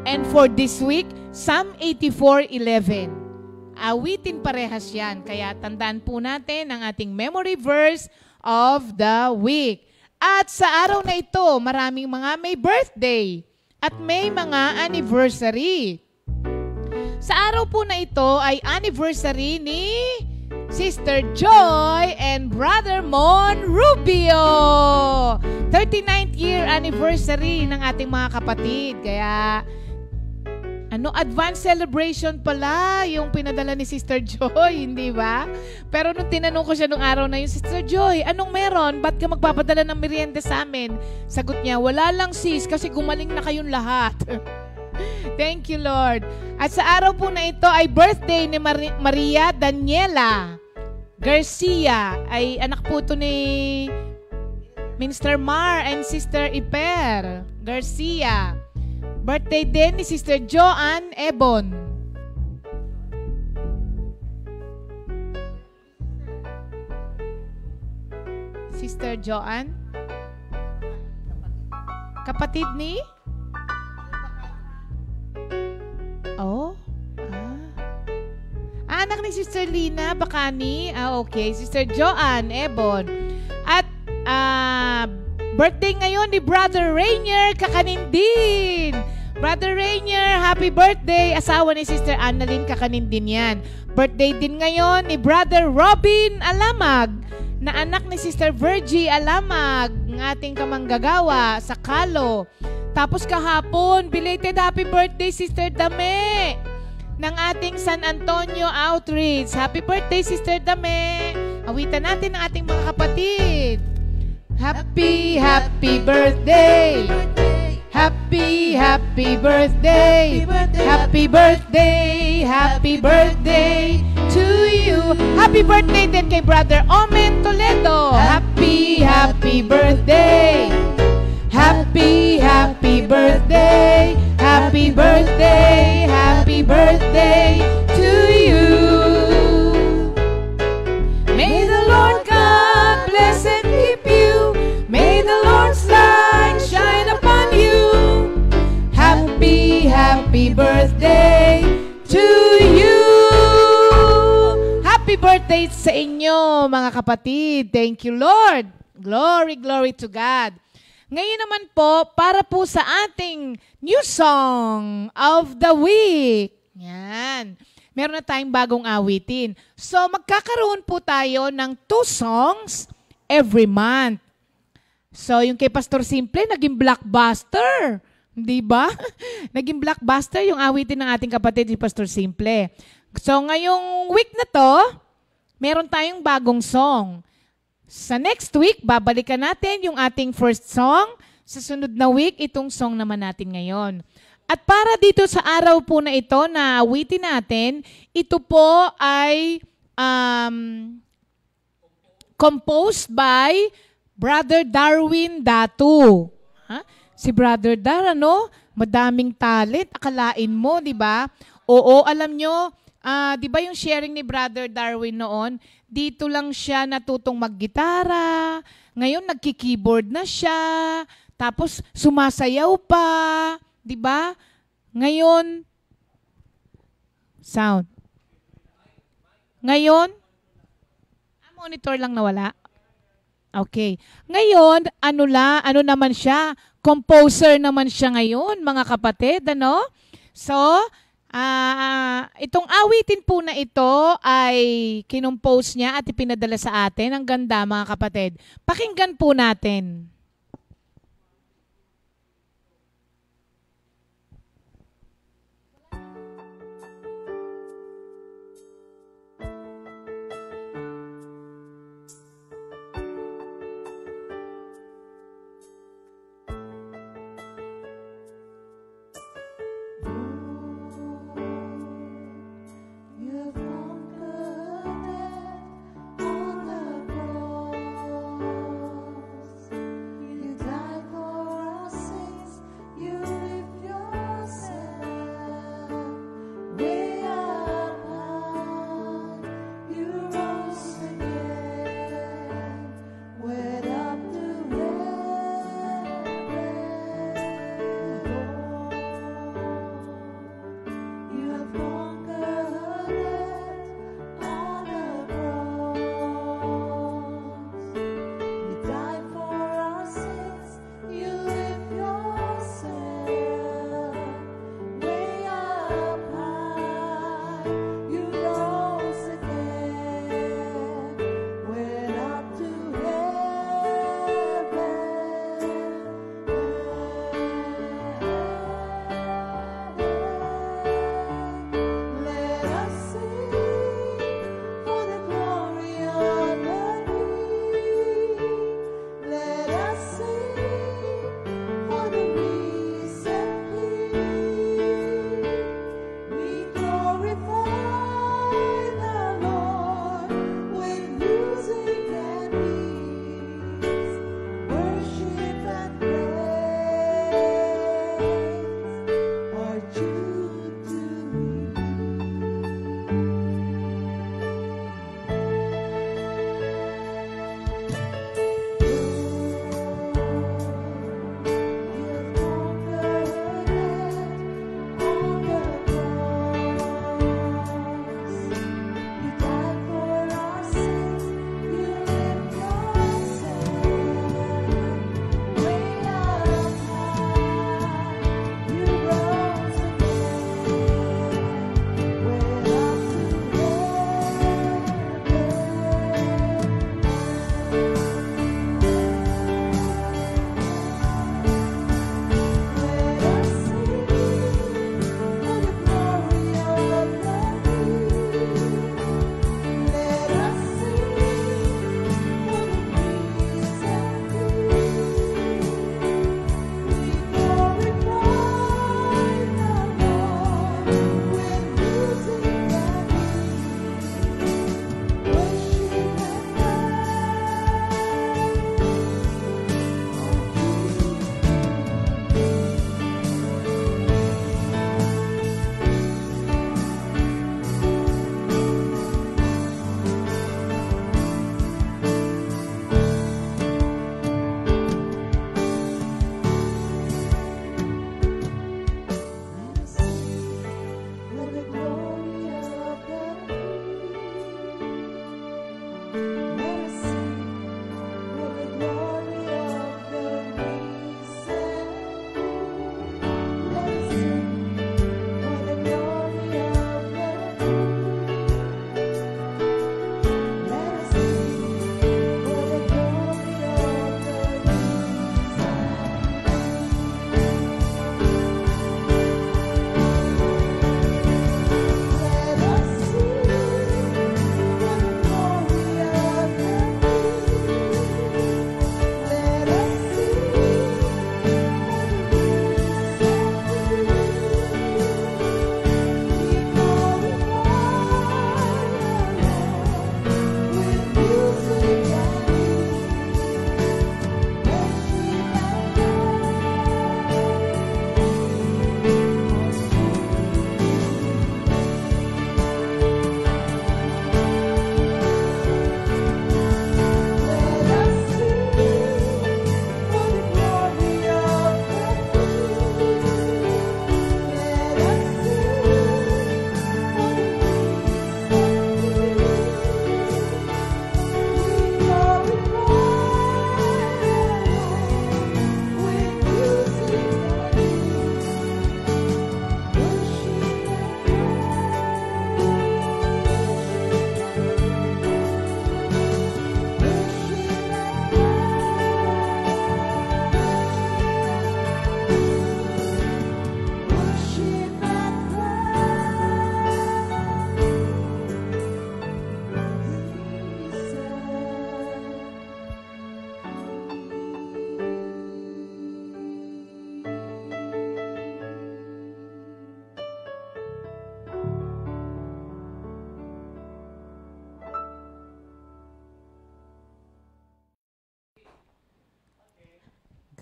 Speaker 2: And for this week, Psalm 84:11. Awitin parehas yan. Kaya tandaan po natin ang ating memory verse of the week. At sa araw na ito, maraming mga may birthday at may mga anniversary. Sa araw po na ito ay anniversary ni Sister Joy and Brother Mon Rubio. 39th year anniversary ng ating mga kapatid. Kaya advance celebration pala yung pinadala ni Sister Joy, hindi ba? Pero nung tinanong ko siya nung araw na yun, Sister Joy, anong meron? Ba't ka magpapadala ng merienda sa amin? Sagot niya, wala lang sis, kasi gumaling na kayong lahat. Thank you, Lord. At sa araw po na ito ay birthday ni Maria Daniela Garcia. Ay anak po ito ni Minister Mar and Sister Iper Garcia. Birthday din ni Sister Joanne Ebon. Sister Joanne? Kapatid ni? Oh? Anak ni Sister Lina Bacani. Okay. Sister Joanne Ebon. At, birthday ngayon ni Brother Rainier Kakanindin. Brother Rainier, happy birthday. Asawa ni Sister Annalyn Kakanindin yan. Birthday din ngayon ni Brother Robin Alamag, na anak ni Sister Virgie Alamag ng ating kamanggagawa sa Kalo. Tapos kahapon, belated happy birthday, Sister Dame, ng ating San Antonio Outreach. Happy birthday, Sister Dame. Awitan natin ang ating mga kapatid. Happy, happy birthday. Happy, happy birthday. Happy birthday, happy birthday to you. Happy birthday din kay Brother Omen Toledo. Happy, happy birthday. Happy, happy birthday. Happy birthday, happy birthday to you. May the Lord God bless and keep you. May the Lord's light shine upon you. Happy, happy birthday to you. Happy birthday sa inyo, mga kapatid. Thank you, Lord. Glory, glory to God. Ngayon naman po, para po sa ating new song of the week. Yan. Meron na tayong bagong awitin. So, magkakaroon po tayo ng 2 songs every month. So, yung kay Pastor Simple, naging blockbuster. Di ba? Naging blockbuster yung awitin ng ating kapatid si Pastor Simple. So, ngayong week na to, meron tayong bagong song. Sa next week, babalikan natin yung ating first song. Sa sunod na week, itong song naman natin ngayon. At para dito sa araw po na ito na awitin natin, ito po ay composed by Brother Darwin Datu. Si Brother Dar, madaming talent. Akalain mo, di ba? Oo, alam nyo, di ba yung sharing ni Brother Darwin noon, dito lang siya natutong maggitara, ngayon nagki-keyboard na siya, tapos sumasayaw pa, di ba? Ngayon, sound. Ngayon, monitor lang nawala. Okay. Ngayon, ano naman siya? Composer naman siya ngayon, mga kapatid, ano? So, itong awitin po na ito ay kinompose niya at ipinadala sa atin. Ang ganda, mga kapatid. Pakinggan po natin.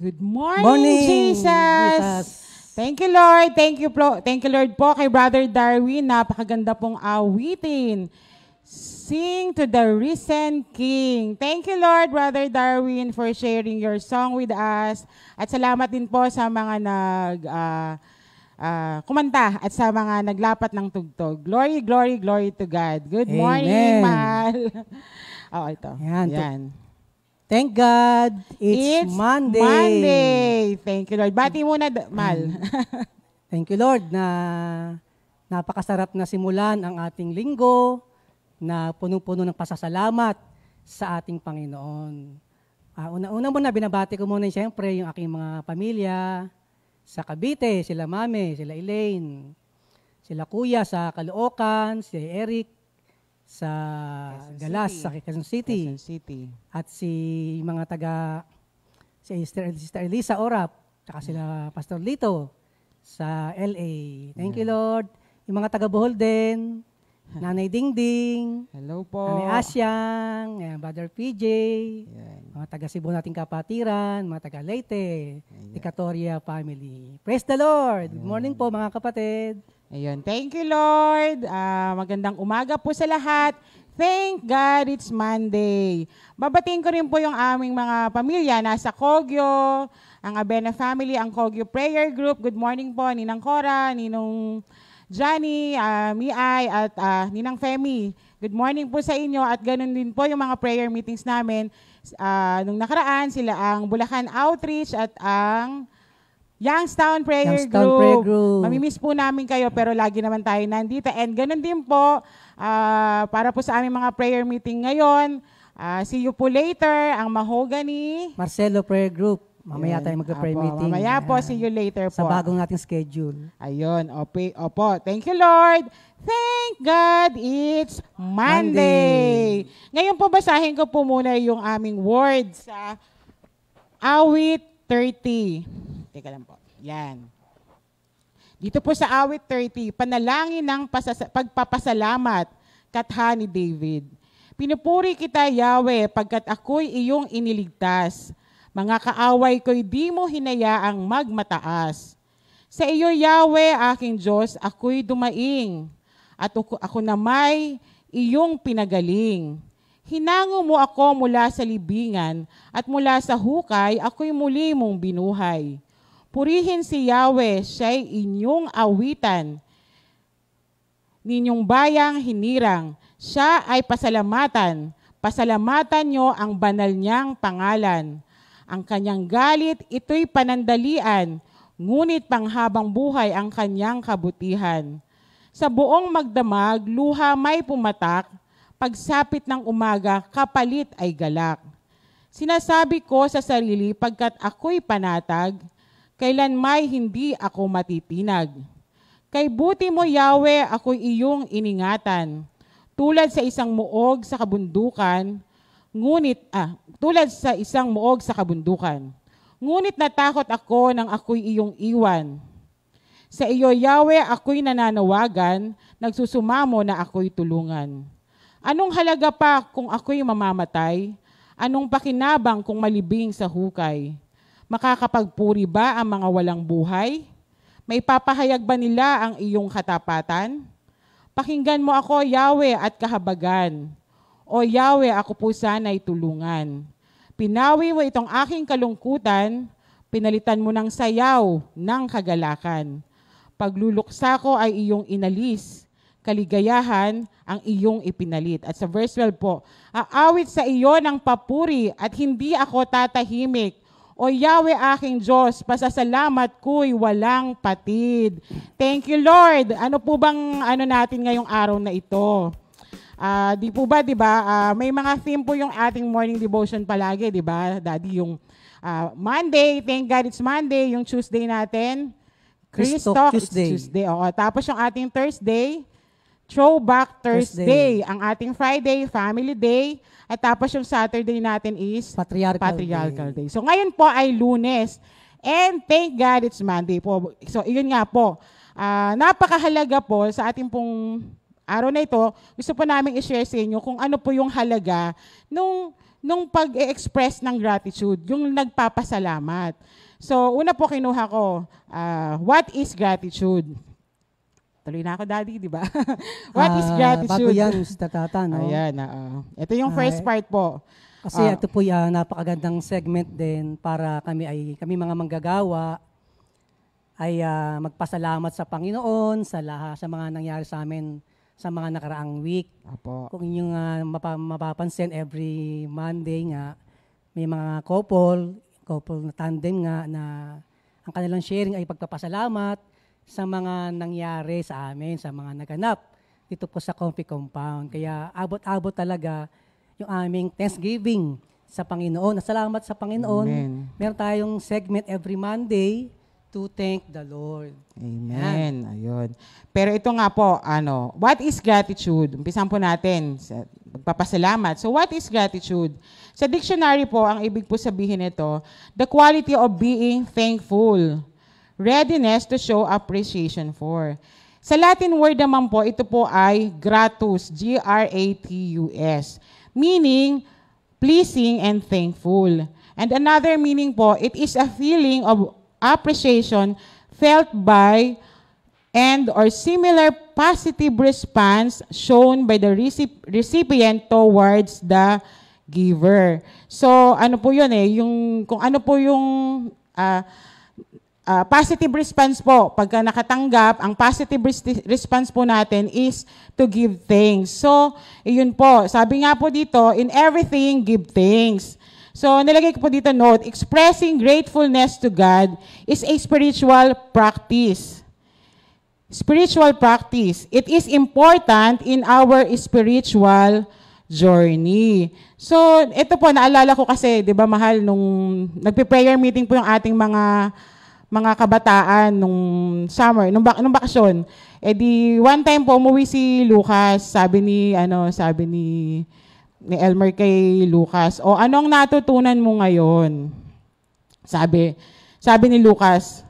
Speaker 4: Good morning,
Speaker 5: Morning,
Speaker 4: Jesus. Thank you, Lord. Thank you, Lord po kay Brother Darwin. Napakaganda pong awitin. Sing to the risen King. Thank you, Lord, Brother Darwin, for sharing your song with us. At salamat din po sa mga kumanta at sa mga naglapat ng tugtog. Glory, glory, glory to God. Good morning,
Speaker 5: Amen.
Speaker 4: mahal. Ito.
Speaker 5: Yan. Thank God, it's Monday.
Speaker 4: Monday. Thank you, Lord. Bati muna, Mal.
Speaker 5: Thank you, Lord, na napakasarap na simulan ang ating linggo na punong-puno ng pasasalamat sa ating Panginoon. Una-una muna, binabati ko muna siyempre yung aking mga pamilya sa Cavite, sila Mame, sila Elaine, sila Kuya sa Caloocan, si Eric sa Galas, sa Quezon City. At si mga si Sister Elisa Orap, saka sila Pastor Lito sa LA. Thank you, Lord. Yung mga taga Bohol din, Nanay Dingding,
Speaker 4: Hello po.
Speaker 5: Nanay Asyang, Brother PJ, mga taga Cebu nating kapatiran, mga taga Leyte, Ticatoria family. Praise the Lord. Good morning po mga kapatid.
Speaker 4: Ayun. Thank you, Lord. Magandang umaga po sa lahat. Thank God it's Monday. Babatiin ko rin po yung aming mga pamilya. Nasa Kogyo, ang Abena family, ang Kogyo Prayer Group. Good morning po, Ninang Cora, Ninong Johnny, Miay, at Ninang Femi. Good morning po sa inyo. At ganun din po yung mga prayer meetings namin. Nung nakaraan, sila ang Bulacan Outreach at ang Youngstown Prayer Group. Mamimiss po namin kayo pero lagi naman tayo nandito. And ganun din po, para po sa aming mga prayer meeting ngayon, see you po later, ang Mahogany.
Speaker 5: Marcelo Prayer Group. Mamaya tayo magka-prayer meeting.
Speaker 4: Mamaya po, see you later po.
Speaker 5: Sa bagong nating schedule.
Speaker 4: Ayun, opo. Thank you, Lord. Thank God it's Monday. Ngayon po, basahin ko po muna yung aming word sa Awit 30. Teka lang po. Yan. Dito po sa Awit 30, panalangin ng pagpapasalamat, katha ni David. Pinupuri kita, Yahweh, pagkat ako'y iyong iniligtas. Mga kaaway ko'y di mo hinayaang magmataas. Sa iyo, Yahweh, aking Diyos, ako'y dumaing. At ako na may iyong pinagaling. Hinango mo ako mula sa libingan, at mula sa hukay, ako'y muli mong binuhay. Purihin si Yahweh, siya'y inyong awitan. Ninyong bayang hinirang, siya ay pasalamatan. Pasalamatan nyo ang banal niyang pangalan. Ang kanyang galit, ito'y panandalian, ngunit panghabang buhay ang kanyang kabutihan. Sa buong magdamag, luha may pumatak, pagsapit ng umaga, kapalit ay galak. Sinasabi ko sa sarili, pagkat ako'y panatag, kailan may hindi ako matitinag. Kay buti mo, Yahweh, ako'y iyong iningatan. Tulad sa isang muog sa kabundukan, Ngunit natakot ako nang ako'y iyong iwan. Sa iyo, Yahweh, ako'y nananawagan, nagsusumamo na ako'y tulungan. Anong halaga pa kung ako'y mamamatay? Anong pakinabang kung malibing sa hukay? Makakapagpuri ba ang mga walang buhay? May papahayag ba nila ang iyong katapatan? Pakinggan mo ako, Yahweh, at kahabagan. O Yahweh, ako po sana'y tulungan. Pinawi mo itong aking kalungkutan, pinalitan mo ng sayaw ng kagalakan. Pagluluksa ko ay iyong inalis, kaligayahan ang iyong ipinalit. At sa verse 12 po, aawit sa iyo ng papuri at hindi ako tatahimik. O Yahweh aking Diyos, pasasalamat ko'y walang patid. Thank you, Lord. Ano po bang natin ngayong araw na ito? Di po ba, may mga theme po yung ating morning devotion palagi, di ba? Daddy, yung Monday, thank God it's Monday. Yung Tuesday natin, Christtalk Tuesday. Oo. Tapos yung ating Thursday, Throwback Thursday. Ang ating Friday, Family Day. At tapos yung Saturday natin is Patriarchal Day. So ngayon po ay Lunes. And thank God it's Monday po. So yun nga po. Napakahalaga po sa ating pong araw na ito, gusto po namin i-share sa inyo kung ano po yung halaga nung pag-express ng gratitude, yung nagpapasalamat. So, una po kinuha ko, what is gratitude? Tuloy na ako, Daddy, di ba? What is gratitude?
Speaker 5: Bago yan, Mr. Tata, no?
Speaker 4: Ayan, ito yung first part po.
Speaker 5: Kasi ito po napakagandang segment din para kami mga manggagawa ay magpasalamat sa Panginoon sa mga nangyari sa amin sa mga nakaraang week.
Speaker 4: Apo.
Speaker 5: Kung inyong mapapansin, every Monday nga, may mga couple na tandem nga na ang kanilang sharing ay pagpapasalamat sa mga nangyari sa amin, sa mga naganap dito po sa Comfy Compound. Kaya abot-abot talaga yung aming Thanksgiving sa Panginoon. Salamat sa Panginoon.
Speaker 4: Amen.
Speaker 5: Meron tayong segment every Monday to thank the Lord.
Speaker 4: Amen. Ayun. Pero ito nga po, what is gratitude? Umpisan po natin sa pagpapasalamat. So what is gratitude? Sa dictionary po, ang ibig po sabihin nito, the quality of being thankful, readiness to show appreciation for. Sa Latin word naman po, ito po ay gratus, G-R-A-T-U-S, meaning pleasing and thankful. And another meaning po, it is a feeling of appreciation felt by and or similar positive response shown by the recipient towards the giver. So, ano po yun kung ano po yung positive response po, pagka nakatanggap, ang positive response po natin is to give thanks. So, yun po, sabi nga po dito, in everything, give thanks. So, nilagay ko po dito note, expressing gratefulness to God is a spiritual practice. Spiritual practice. It is important in our spiritual journey. So, ito po, naalala ko kasi, di ba mahal, nung nagpe-prayer meeting po yung ating mga kabataan nung summer, nung bakasyon. Di one time po umuwi si Lucas, sabi ni Elmer kay Lucas, anong natutunan mo ngayon? Sabi ni Lucas,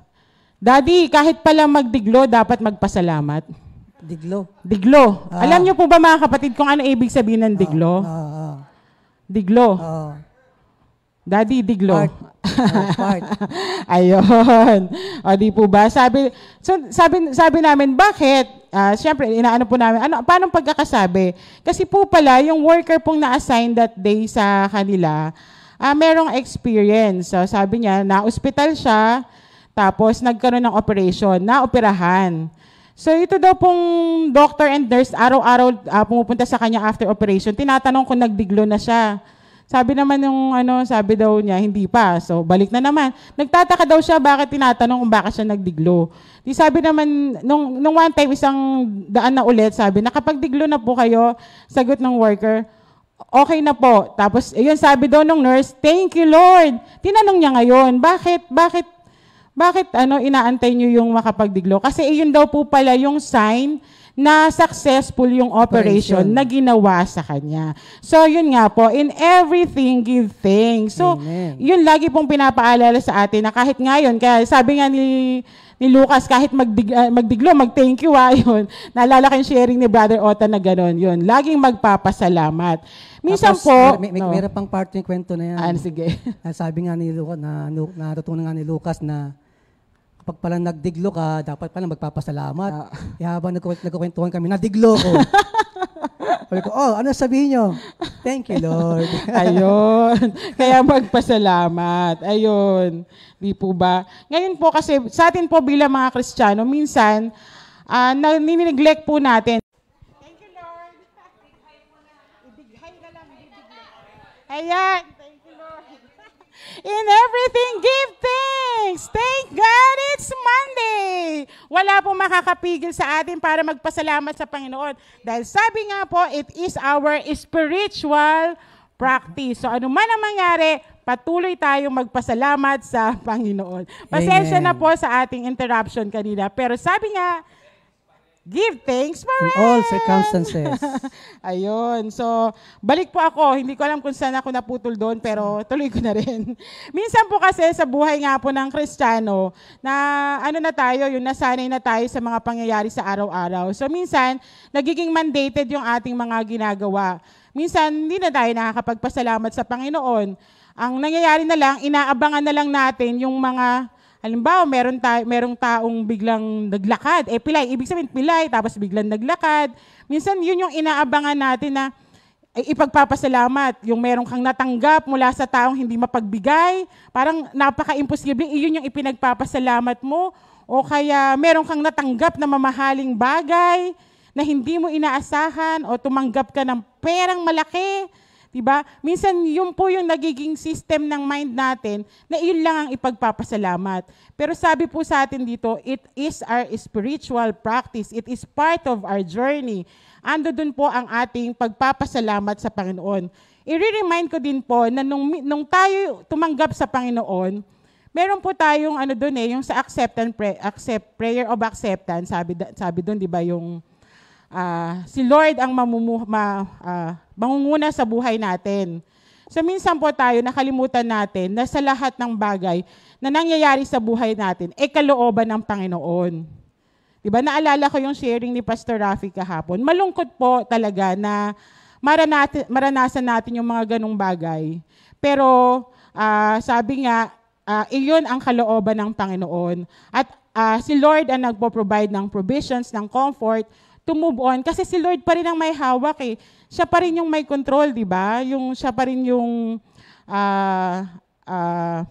Speaker 4: Daddy, kahit pala magdiglo, dapat magpasalamat. Diglo. Alam niyo po ba mga kapatid kung ano ibig sabihin ng diglo? Diglo. Daddy, diglo.
Speaker 5: Part.
Speaker 4: Ayun. Di po ba? Sabi namin, bakit? Siyempre, inaano po namin, paano pagkakasabi? Kasi po pala, yung worker pong na-assign that day sa kanila, merong experience. So, sabi niya, na-hospital siya, tapos nagkaroon ng operation, na-operahan. So, ito daw pong doctor and nurse, araw-araw pumupunta sa kanya after operation, tinatanong kung nagdiglo na siya. Sabi naman sabi daw niya, hindi pa. So, balik na naman. Nagtataka daw siya bakit tinatanong kung bakit siya nagdiglo. Di sabi naman, nung one time, isang daan na ulit, sabi, nakapagdiglo na po kayo, sagot ng worker, okay na po. Tapos, yun, sabi daw ng nurse, thank you, Lord. Tinanong niya ngayon, bakit inaantay niyo yung makapagdiglo? Kasi yun daw po pala yung sign na successful yung operation na ginawa sa kanya. So, yun nga po, in everything, give thanks. So,
Speaker 5: Amen.
Speaker 4: Yun lagi pong pinapaalala sa atin na kahit ngayon, kaya sabi nga ni Lucas, kahit magdiglo, mag-thank you, yun. Naalala ko yung sharing ni Brother Ota na gano'n, yun. Laging magpapasalamat. Minsan
Speaker 5: Tapos,
Speaker 4: po,
Speaker 5: meron pang part yung kwento na yan.
Speaker 4: sige.
Speaker 5: Sabi nga ni Lucas, natutunan nga ni Lucas na kapag pala nagdiglo ka, dapat pala magpapasalamat. Habang nagkukwentuhan kami, nadiglo ko. Sabi ko, ano sabihin nyo? Thank you, Lord.
Speaker 4: Ayun. Kaya magpasalamat. Ayun. Di po ba? Ngayon po kasi, sa atin po bilang mga Kristiyano, minsan, ninineglect po natin. Thank you, Lord. Ibighay na lang. Ayan. Thank you, Lord. In everything, give thanks. Thank God it's Monday. Wala pong makakapigil sa atin para magpasalamat sa Panginoon. Dahil sabi nga po, it is our spiritual practice. So ano man ang mangyari, patuloy tayong magpasalamat sa Panginoon. Pasensya na po sa ating interruption kanina. Pero sabi nga, give thanks for
Speaker 5: In all circumstances.
Speaker 4: Ayun. So, balik po ako. Hindi ko alam kung saan ako naputol doon, pero tuloy ko na rin. Minsan po kasi sa buhay nga po ng Kristiyano, na ano na tayo, yung nasanay na tayo sa mga pangyayari sa araw-araw. So, minsan, nagiging mandated yung ating mga ginagawa. Minsan, hindi na tayo nakakapagpasalamat sa Panginoon. Ang nangyayari na lang, inaabangan na lang natin yung mga, halimbawa, merong taong biglang naglakad. Pilay, ibig sabihin pilay, tapos biglang naglakad. Minsan, yun yung inaabangan natin na ipagpapasalamat. Yung merong kang natanggap mula sa taong hindi mapagbigay. Parang napaka-imposible, iyon yung ipinagpapasalamat mo. O kaya meron kang natanggap na mamahaling bagay na hindi mo inaasahan o tumanggap ka ng perang malaki. Diba? Minsan, yun po yung nagiging system ng mind natin na yun lang ang ipagpapasalamat. Pero sabi po sa atin dito, it is our spiritual practice. It is part of our journey. Ando dun po ang ating pagpapasalamat sa Panginoon. I-remind ko din po na nung tayo tumanggap sa Panginoon, meron po tayong dun yung sa prayer of acceptance. Sabi dun, di ba, yung si Lord ang mangunguna sa buhay natin. So minsan po tayo nakalimutan natin na sa lahat ng bagay na nangyayari sa buhay natin, kalooban ng Panginoon. Diba? Naalala ko yung sharing ni Pastor Rafi kahapon. Malungkot po talaga na maranasan natin yung mga ganong bagay. Pero sabi nga, iyon ang kalooban ng Panginoon. At si Lord ang nagpo-provide ng provisions, ng comfort, to move on. Kasi si Lord pa rin ang may hawak eh. Siya pa rin yung may control, di ba? Siya pa rin yung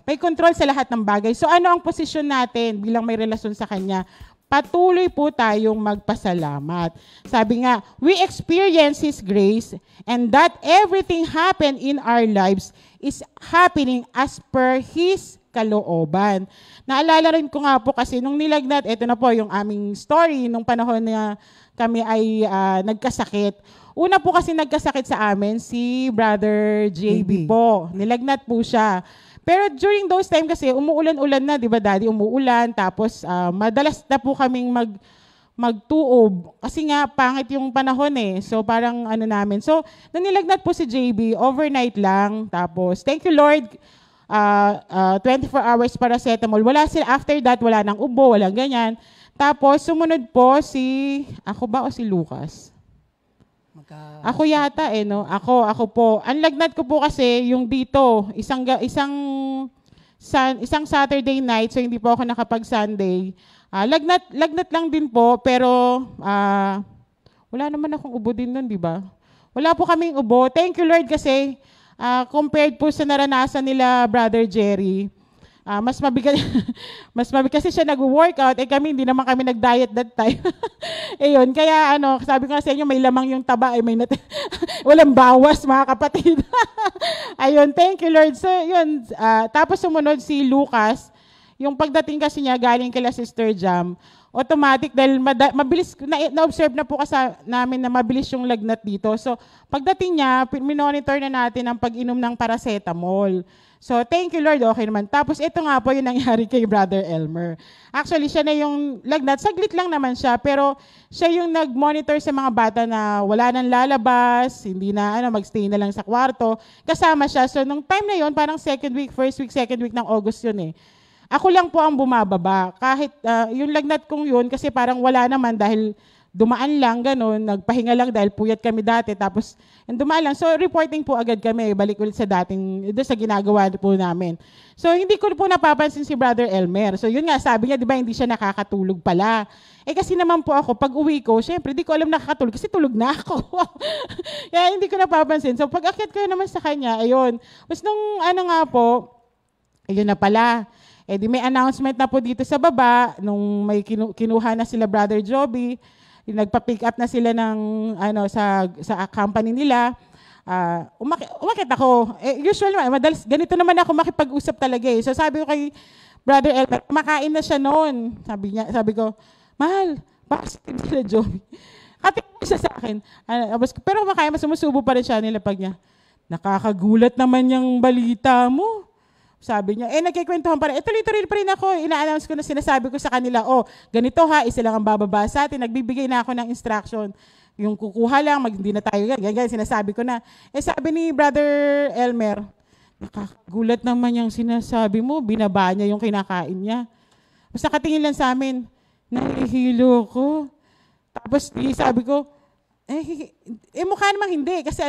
Speaker 4: may control sa lahat ng bagay. So ano ang posisyon natin bilang may relasyon sa Kanya? Patuloy po tayong magpasalamat. Sabi nga, we experience His grace and that everything happen in our lives is happening as per His kalooban. Naalala rin ko nga po kasi nung nilagnat, ito na po yung aming story nung panahon na kami ay nagkasakit. Una po kasi nagkasakit sa amin si Brother JB po. Nilagnat po siya. Pero during those time kasi umuulan-ulan na, di ba Daddy? Umuulan, tapos madalas na po kaming magtuob. Kasi nga pangit yung panahon eh. So parang namin. So nanilagnat po si JB, overnight lang. Tapos thank you Lord, 24 hours paracetamol. Wala sila, after that, wala nang ubo, walang ganyan. Tapos, sumunod po ako ba o si Lucas? Ako yata no? Ako po. Ang lagnat ko po kasi yung dito, isang Saturday night, so hindi po ako nakapag-Sunday. Lagnat lang din po, pero wala naman akong ubo din nun, di ba? Wala po kaming ubo. Thank you Lord kasi compared po sa naranasan nila Brother Jerry, mas mabigat kasi siya nag-workout, kami hindi naman kami nag-diet that time. Ayun, kaya sabi ko nga sa inyo, may lamang yung taba, walang bawas mga kapatid. Ayun, thank you Lord. So yun, tapos sumunod si Lucas, yung pagdating kasi niya galing kila Sister Jam, automatic dahil mabilis, na-observe na po kasi namin na mabilis yung lagnat dito. So pagdating niya, minonitor na natin ang pag-inom ng paracetamol. So, thank you Lord, okay naman. Tapos, ito nga po yung nangyari kay Brother Elmer. Actually, siya na yung lagnat. Saglit lang naman siya, pero siya yung nag-monitor sa mga bata na wala nang lalabas, hindi na, magstay na lang sa kwarto. Kasama siya. So, nung time na yun, parang first week, second week ng August yun eh. Ako lang po ang bumababa. Kahit yung lagnat kong yun, kasi parang wala naman dahil dumaan lang, ganun, nagpahinga lang dahil puyat kami dati, tapos dumaan lang. So, reporting po agad kami, balik ulit sa sa ginagawa po namin. So, hindi ko po napapansin si Brother Elmer. So, yun nga, sabi niya, di ba, hindi siya nakakatulog pala. Kasi naman po ako, pag uwi ko, syempre, di ko alam nakakatulog kasi tulog na ako. Kaya hindi ko napapansin. So, pag akyat ko naman sa kanya, ayun. Tapos nung nga po, ayun na pala. Di may announcement na po dito sa baba, nung may kinuha na sila Brother Joby, nagpa-pick up na sila ng sa company nila. Umakit ako. Usually, madalas ganito naman ako makipag-usap talaga eh. So sabi ko kay Brother Elmer, kumakain na siya noon. Sabi ko, mahal, bakit sila Joby? Kating siya sa akin. Pero kumakain, sumusubo pa rin siya, nilapag niya. Nakakagulat naman yung balita mo. Sabi niya, nagkikwentuhan pa rin. Tuloy-tuloy pa rin ako. Ina-announce ko na sinasabi ko sa kanila, ganito ha, isa lang ang bababa sa atin. Nagbibigay na ako ng instruction. Yung kukuha lang, hindi na tayo ganyan. Sinasabi ko na. Sabi ni Brother Elmer, nakakagulat naman yung sinasabi mo. Binaba niya yung kinakain niya. Basta nakatingin lang sa amin, nahihilo ko. Tapos sabi ko, mukha naman hindi. Kasi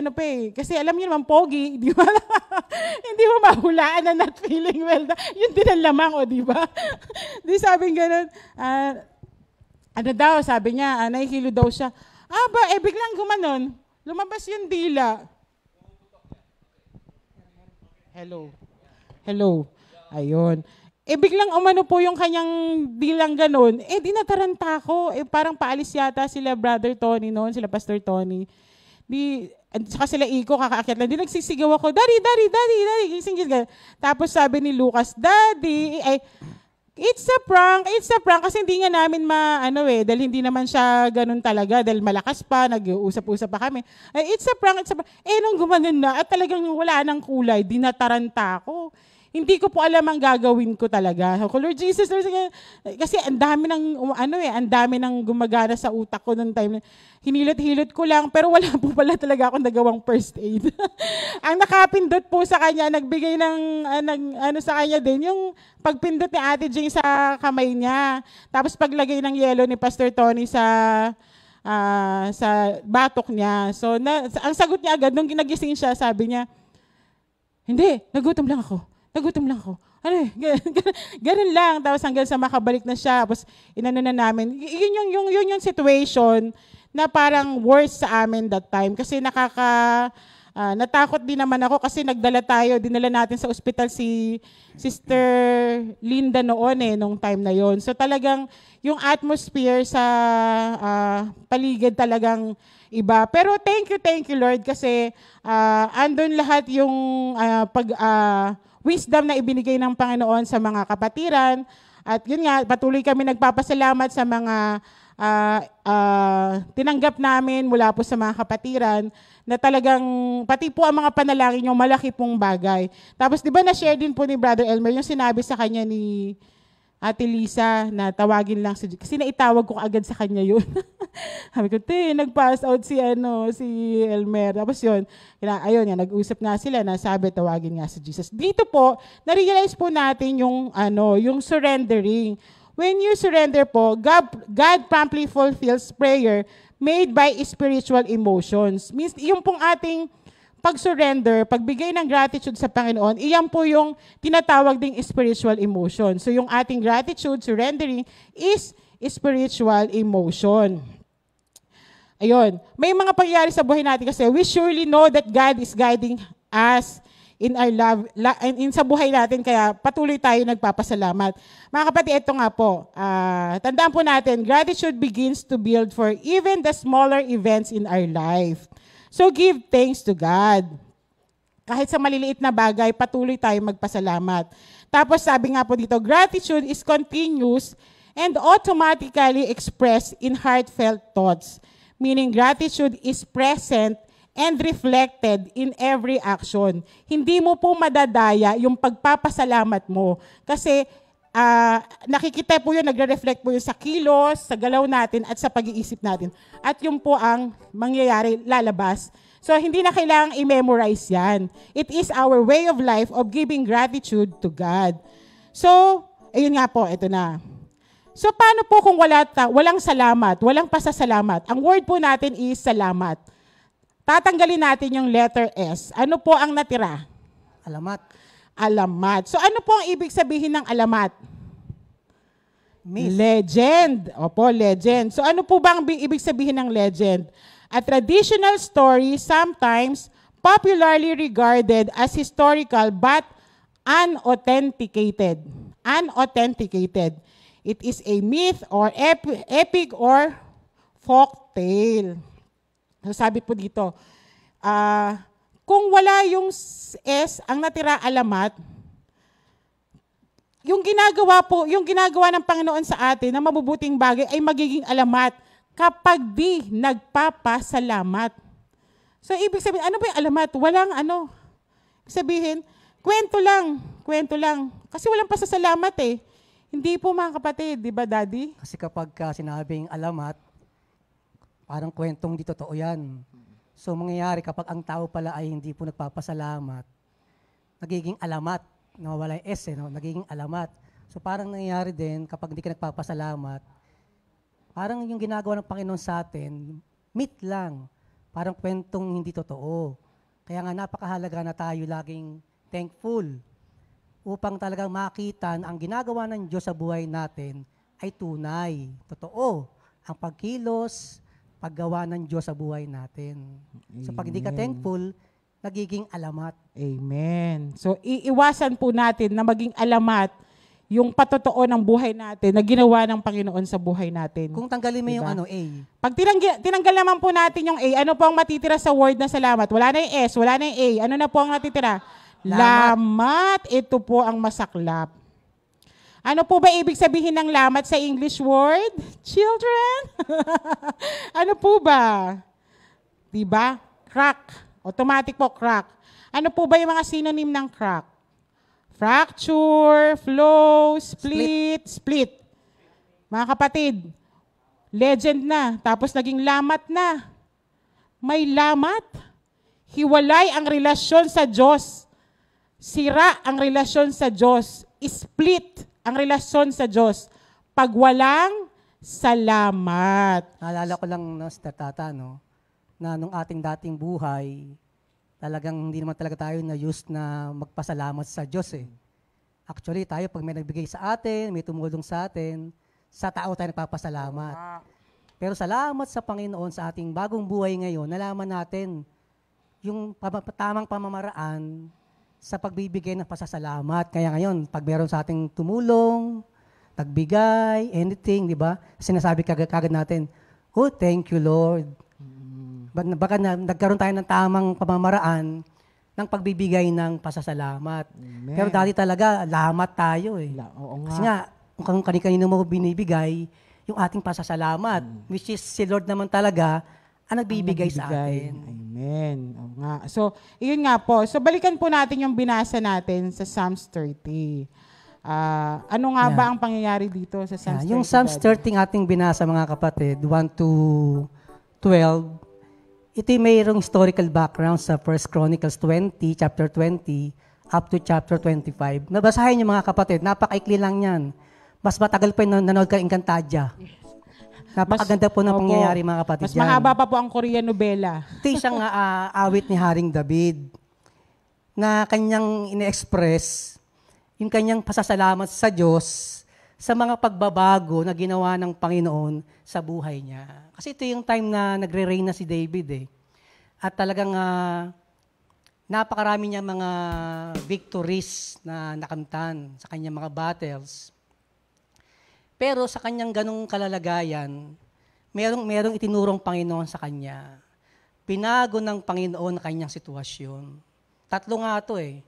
Speaker 4: kasi alam niyo naman, pogi. Di ba? Hindi mo mahulaan na not feeling well. Yun din ang lamang, di ba? Di sabi gano'n, sabi niya, nahihilo daw siya. Biglang gumanon. Lumabas yung dila. Hello. Ayun. Biglang umano po yung kanyang dilang ganun. Di nataranta ko. Parang paalis yata sila Brother Tony noon, sila Pastor Tony. Saka sila Iko, kakaakyat lang. Nagsisigaw ako, Daddy. Gising. Tapos sabi ni Lucas, Daddy, it's a prank. Kasi hindi nga namin dahil hindi naman siya ganun talaga, dahil malakas pa, nag-uusap-usap pa kami. It's a prank. Nung gumanon na, at talagang wala ng kulay, dinataranta ako. Hindi ko po alam ang gagawin ko talaga. Lord Jesus, kasi ang dami ng gumagana sa utak ko noong time. Hinilot-hilot ko lang, pero wala po pala talaga akong nagawang first aid. Ang nakapindot po sa kanya, nagbigay ng sa kanya din, yung pagpindot ni Ate Jane sa kamay niya. Tapos paglagay ng yelo ni Pastor Tony sa batok niya. So, ang sagot niya agad, nung ginagising siya, sabi niya, hindi, nagutom lang ako. Ganun lang. Tapos hanggang sa makabalik na siya. Tapos inano na namin. Yun yung situation na parang worse sa amin that time. Kasi natakot din naman ako kasi dinala natin sa ospital si Sister Linda noon nung time na yon. So talagang yung atmosphere sa paligid talagang iba. Pero thank you Lord kasi andun lahat yung wisdom na ibinigay ng Panginoon sa mga kapatiran. At yun nga, patuloy kami nagpapasalamat sa mga tinanggap namin mula po sa mga kapatiran na talagang, pati po ang mga panalangin yung malaki pong bagay. Tapos di ba na-share din po ni Brother Elmer yung sinabi sa kanya ni Ate Lisa na tawagin lang kasi naitawag ko agad sa kanya yun. Sabi ko, nag-pass out si Elmer. Tapos yun, nag-usap nga sila na sabi, tawagin nga si Jesus. Dito po, na-realize po natin yung surrendering. When you surrender po, God promptly fulfills prayer made by spiritual emotions. Means, yung pong ating pag-surrender, pagbigay ng gratitude sa Panginoon, iyan po yung tinatawag ding spiritual emotion. So yung ating gratitude, surrendering, is spiritual emotion. Ayun. May mga pangyayari sa buhay natin kasi we surely know that God is guiding us in our sa buhay natin, kaya patuloy tayo nagpapasalamat. Mga kapatid, ito nga po, tandaan po natin, gratitude begins to build for even the smaller events in our life. So give thanks to God. Kahit sa maliliit na bagay, patuloy tayo magpasalamat. Tapos sabi nga po dito, gratitude is continuous and automatically expressed in heartfelt thoughts. Meaning gratitude is present and reflected in every action. Hindi mo po madadaya yung pagpapasalamat mo. Kasi nakikita po yun, nagre-reflect po yun sa kilos, sa galaw natin, at sa pag-iisip natin. At yun po ang mangyayari, lalabas. So, hindi na kailangang i-memorize yan. It is our way of life of giving gratitude to God. So, ayun nga po, ito na. So, paano po kung walang salamat, walang pasasalamat? Ang word po natin is salamat. Tatanggalin natin yung letter S. Ano po ang natira? Alamat. So ano po ang ibig sabihin ng alamat? Legend. Opo, legend. So ano po ba ang ibig sabihin ng legend? A traditional story sometimes popularly regarded as historical but unauthenticated. It is a myth or epic or folk tale. So sabi po dito, kung wala yung S, ang natira alamat, yung ginagawa ng Panginoon sa atin na mabubuting bagay ay magiging alamat kapag di nagpapasalamat. So, ibig sabihin, ano ba yung alamat? Walang ano. Ibig sabihin, kwento lang. kwento lang. Kasi walang pasasalamat eh. Hindi po mga kapatid, di ba Daddy?
Speaker 5: Kasi kapag sinabing alamat, parang kwentong di totoo yan. So mangyayari kapag ang tao pala ay hindi po nagpapasalamat, nagiging alamat. Nawawala yung S, no? Nagiging alamat. So parang nangyayari din kapag hindi ka nagpapasalamat, parang yung ginagawa ng Panginoon sa atin, myth lang. Parang kwentong hindi totoo. Kaya nga napakahalaga na tayo laging thankful upang talagang makita na ang ginagawa ng Diyos sa buhay natin ay tunay, totoo. Ang pagkilos, paggawa ng Diyos sa buhay natin. So pag hindi ka
Speaker 4: Amen.
Speaker 5: thankful, nagiging alamat.
Speaker 4: Amen. So, iiwasan po natin na maging alamat yung patotoo ng buhay natin na ginawa ng Panginoon sa buhay natin.
Speaker 5: Kung tanggalin mo yung
Speaker 4: Diba?
Speaker 5: A,
Speaker 4: Pag tinanggal naman po natin yung A, ano po ang matitira sa word na salamat? Wala na yung S, wala na yung A. Ano na po ang natitira? Lamat. Ito po ang masaklap. Ano po ba ibig sabihin ng lamat sa English word? Children? Ano po ba? Diba? Crack. Automatic po, crack. Ano po ba yung mga synonym ng crack? Fracture, flow, split. Mga kapatid, legend na, tapos naging lamat na. May lamat. Hiwalay ang relasyon sa Diyos. Sira ang relasyon sa Diyos. Split ang relasyon sa Diyos. Pag walang salamat.
Speaker 5: naalala ko lang no, sa tata, no, na nung ating dating buhay, talagang hindi naman talaga tayo na-used na magpasalamat sa Diyos eh. Actually, tayo pag may nagbigay sa atin, may tumulong sa atin, sa tao tayo nagpapasalamat. Pero salamat sa Panginoon sa ating bagong buhay ngayon, nalaman natin yung tamang pamamaraan sa pagbibigay ng pasasalamat. Kaya ngayon, pag meron sa ating tumulong, nagbigay, anything, di ba? Sinasabi kagad natin, oh, thank you, Lord. Baka nagkaroon tayo ng tamang pamamaraan ng pagbibigay ng pasasalamat.
Speaker 4: Amen.
Speaker 5: Pero dati talaga, lamat tayo eh.
Speaker 4: Oo nga.
Speaker 5: Kasi nga, kung kani-kanino mo binibigay, yung ating pasasalamat, which is si Lord naman talaga, ang nagbibigay sa atin.
Speaker 4: Amen. Oo nga. So, yun nga po. So, balikan po natin yung binasa natin sa Psalms 30. Ano nga ba ang pangyayari dito sa Psalms 30?
Speaker 5: Yung Psalms
Speaker 4: Daddy?
Speaker 5: 30 ating binasa mga kapatid, 1 to 12, ito'y mayroong historical background sa 1 Chronicles 20, chapter 20, up to chapter 25. Nabasahin niyo mga kapatid, napakaikli lang yan. Mas matagal pa yung nanood ka Encantadia. Napakaganda po ng
Speaker 4: Opo.
Speaker 5: pangyayari mga kapatid.
Speaker 4: Mas mahaba pa po ang Korean novela.
Speaker 5: Ito isang awit ni Haring David na kanyang ine-express yung kanyang pasasalamat sa Diyos sa mga pagbabago na ginawa ng Panginoon sa buhay niya. Kasi ito yung time na nagre-reign na si David eh. At talagang napakarami niya mga victories na nakamtan sa kanyang mga battles. Pero sa kanyang ganong kalalagayan, merong itinurong Panginoon sa kanya. Pinago ng Panginoon ang kanyang sitwasyon. Tatlo nga ito eh.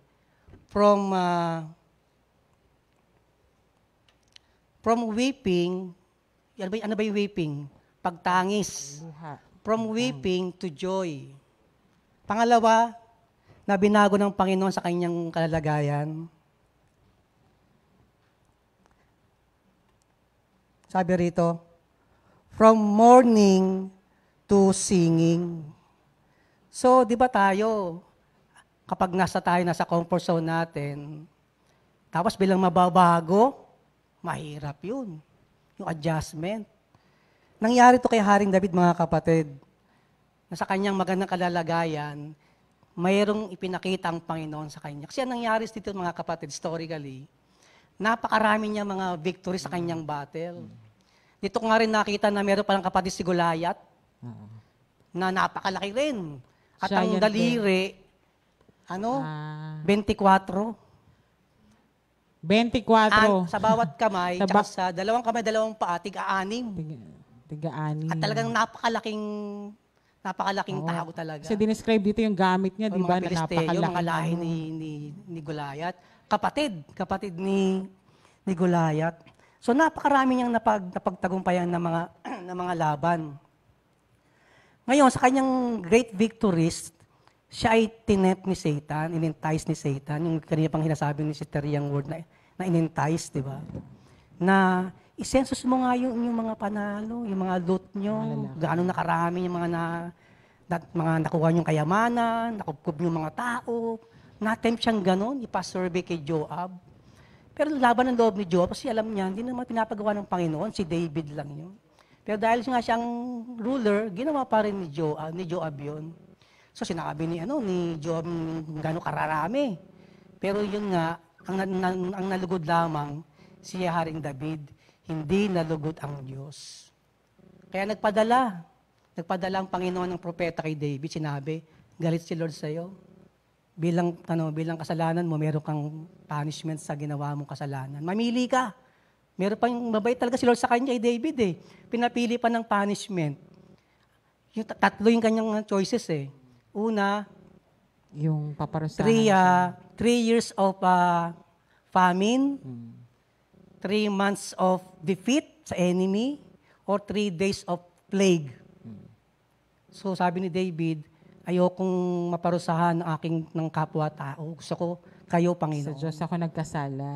Speaker 5: From weeping, ano ba yung weeping? Pagtangis. From weeping to joy. Pangalawa, na binago ng Panginoon sa kanyang kalalagayan. Sabi rito, from mourning to singing. So, di ba tayo, kapag nasa comfort zone natin, tapos bilang mababago, mahirap yun. Yung adjustment. Nangyari to kay Haring David, mga kapatid, na sa kanyang magandang kalalagayan, mayroong ipinakita ang Panginoon sa kanya. Kasi ang nangyari dito, mga kapatid, historically, napakarami niya mga victory sa kanyang battle. Dito ko nga rin nakita na meron palang kapatid si Goliath, na napakalaki rin. At ang
Speaker 4: Giant
Speaker 5: daliri, 24.
Speaker 4: 24.
Speaker 5: Sa bawat kamay,
Speaker 4: Sa
Speaker 5: tsaka sa dalawang kamay, dalawang paa, tiga-anim.
Speaker 4: Tiga-anim.
Speaker 5: At talagang napakalaking tao talaga.
Speaker 4: Kasi dinescribe dito yung gamit niya, di ba, na
Speaker 5: Mga
Speaker 4: napakalaki.
Speaker 5: mga lahi ni Goliath. Kapatid ni Goliath. So napakarami niyang napagtagumpayan ng mga laban. Ngayon, sa kanyang great victories, siya ay tinempt ni Satan, in-entice ni Satan, yung kanina pang hinasabi ni Sister yung word na in-entice, di ba? Na isensus mo nga yung mga panalo, yung mga loot nyo, gaano nakarami yung mga nakuha nyong kayamanan, nakupkup yung mga tao. Na-attempt siyang ganon, ipasurvey kay Joab. Pero laban ng loob ni Joab, kasi alam niya, hindi naman pinapagawa ng Panginoon, si David lang yun. Pero dahil nga siyang ruler, ginawa pa rin ni Joab yun. So sinabi ni Joab gano'ng kararami. Pero yun nga, ang nalugod lamang si Haring David, hindi nalugod ang Diyos. Kaya nagpadala ang Panginoon ng propeta kay David, sinabi, galit si Lord sa'yo. Bilang kasalanan mo, meron kang punishment sa ginawa mong kasalanan. Mamili ka. Meron pa yung mabait talaga si Lord sa kanya, David eh. Pinapili pa ng punishment. Yung tatlo yung kanyang choices eh. Una,
Speaker 4: Yung paparusahan.
Speaker 5: 3 years of famine, 3 months of defeat sa enemy, or 3 days of plague. So sabi ni David, ayokong maparusahan ng kapwa-tao. Gusto ko kayo,
Speaker 4: Sa
Speaker 5: Panginoon.
Speaker 4: Diyos ako nagkasala.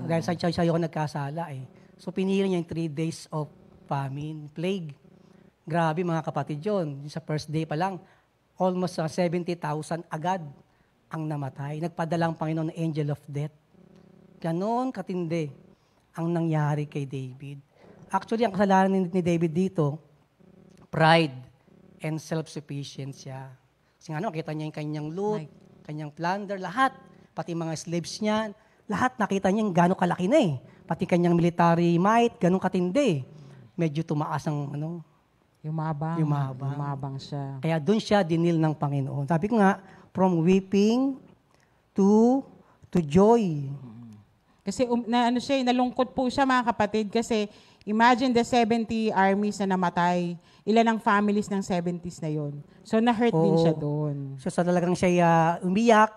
Speaker 5: Dahil sa ako nagkasala eh. So pinili niya yung 3 days of famine, plague. Grabe mga kapatid yun. Sa first day pa lang, almost 70,000 agad ang namatay. Nagpadala ang Panginoon ng angel of death. Ganon katindi ang nangyari kay David. Actually, ang kasalanan ni David dito, pride and self-sufficiency siya. Kasi kita niya yung kanyang loot, kanyang plunder, lahat. Pati mga slaves niya, lahat nakita niya yung gano'ng kalaki na eh. Pati kanyang military might, gano'ng katindi. Medyo tumaas ang
Speaker 4: Yumabang. Yumabang siya.
Speaker 5: Kaya doon siya dinil ng Panginoon. Sabi ko nga, from weeping to joy.
Speaker 4: Kasi nalungkot po siya mga kapatid kasi imagine the 70 armies na namatay. Ilan ang families ng 70s na yon. So na-hurt din siya doon.
Speaker 5: So talagang siya umiyak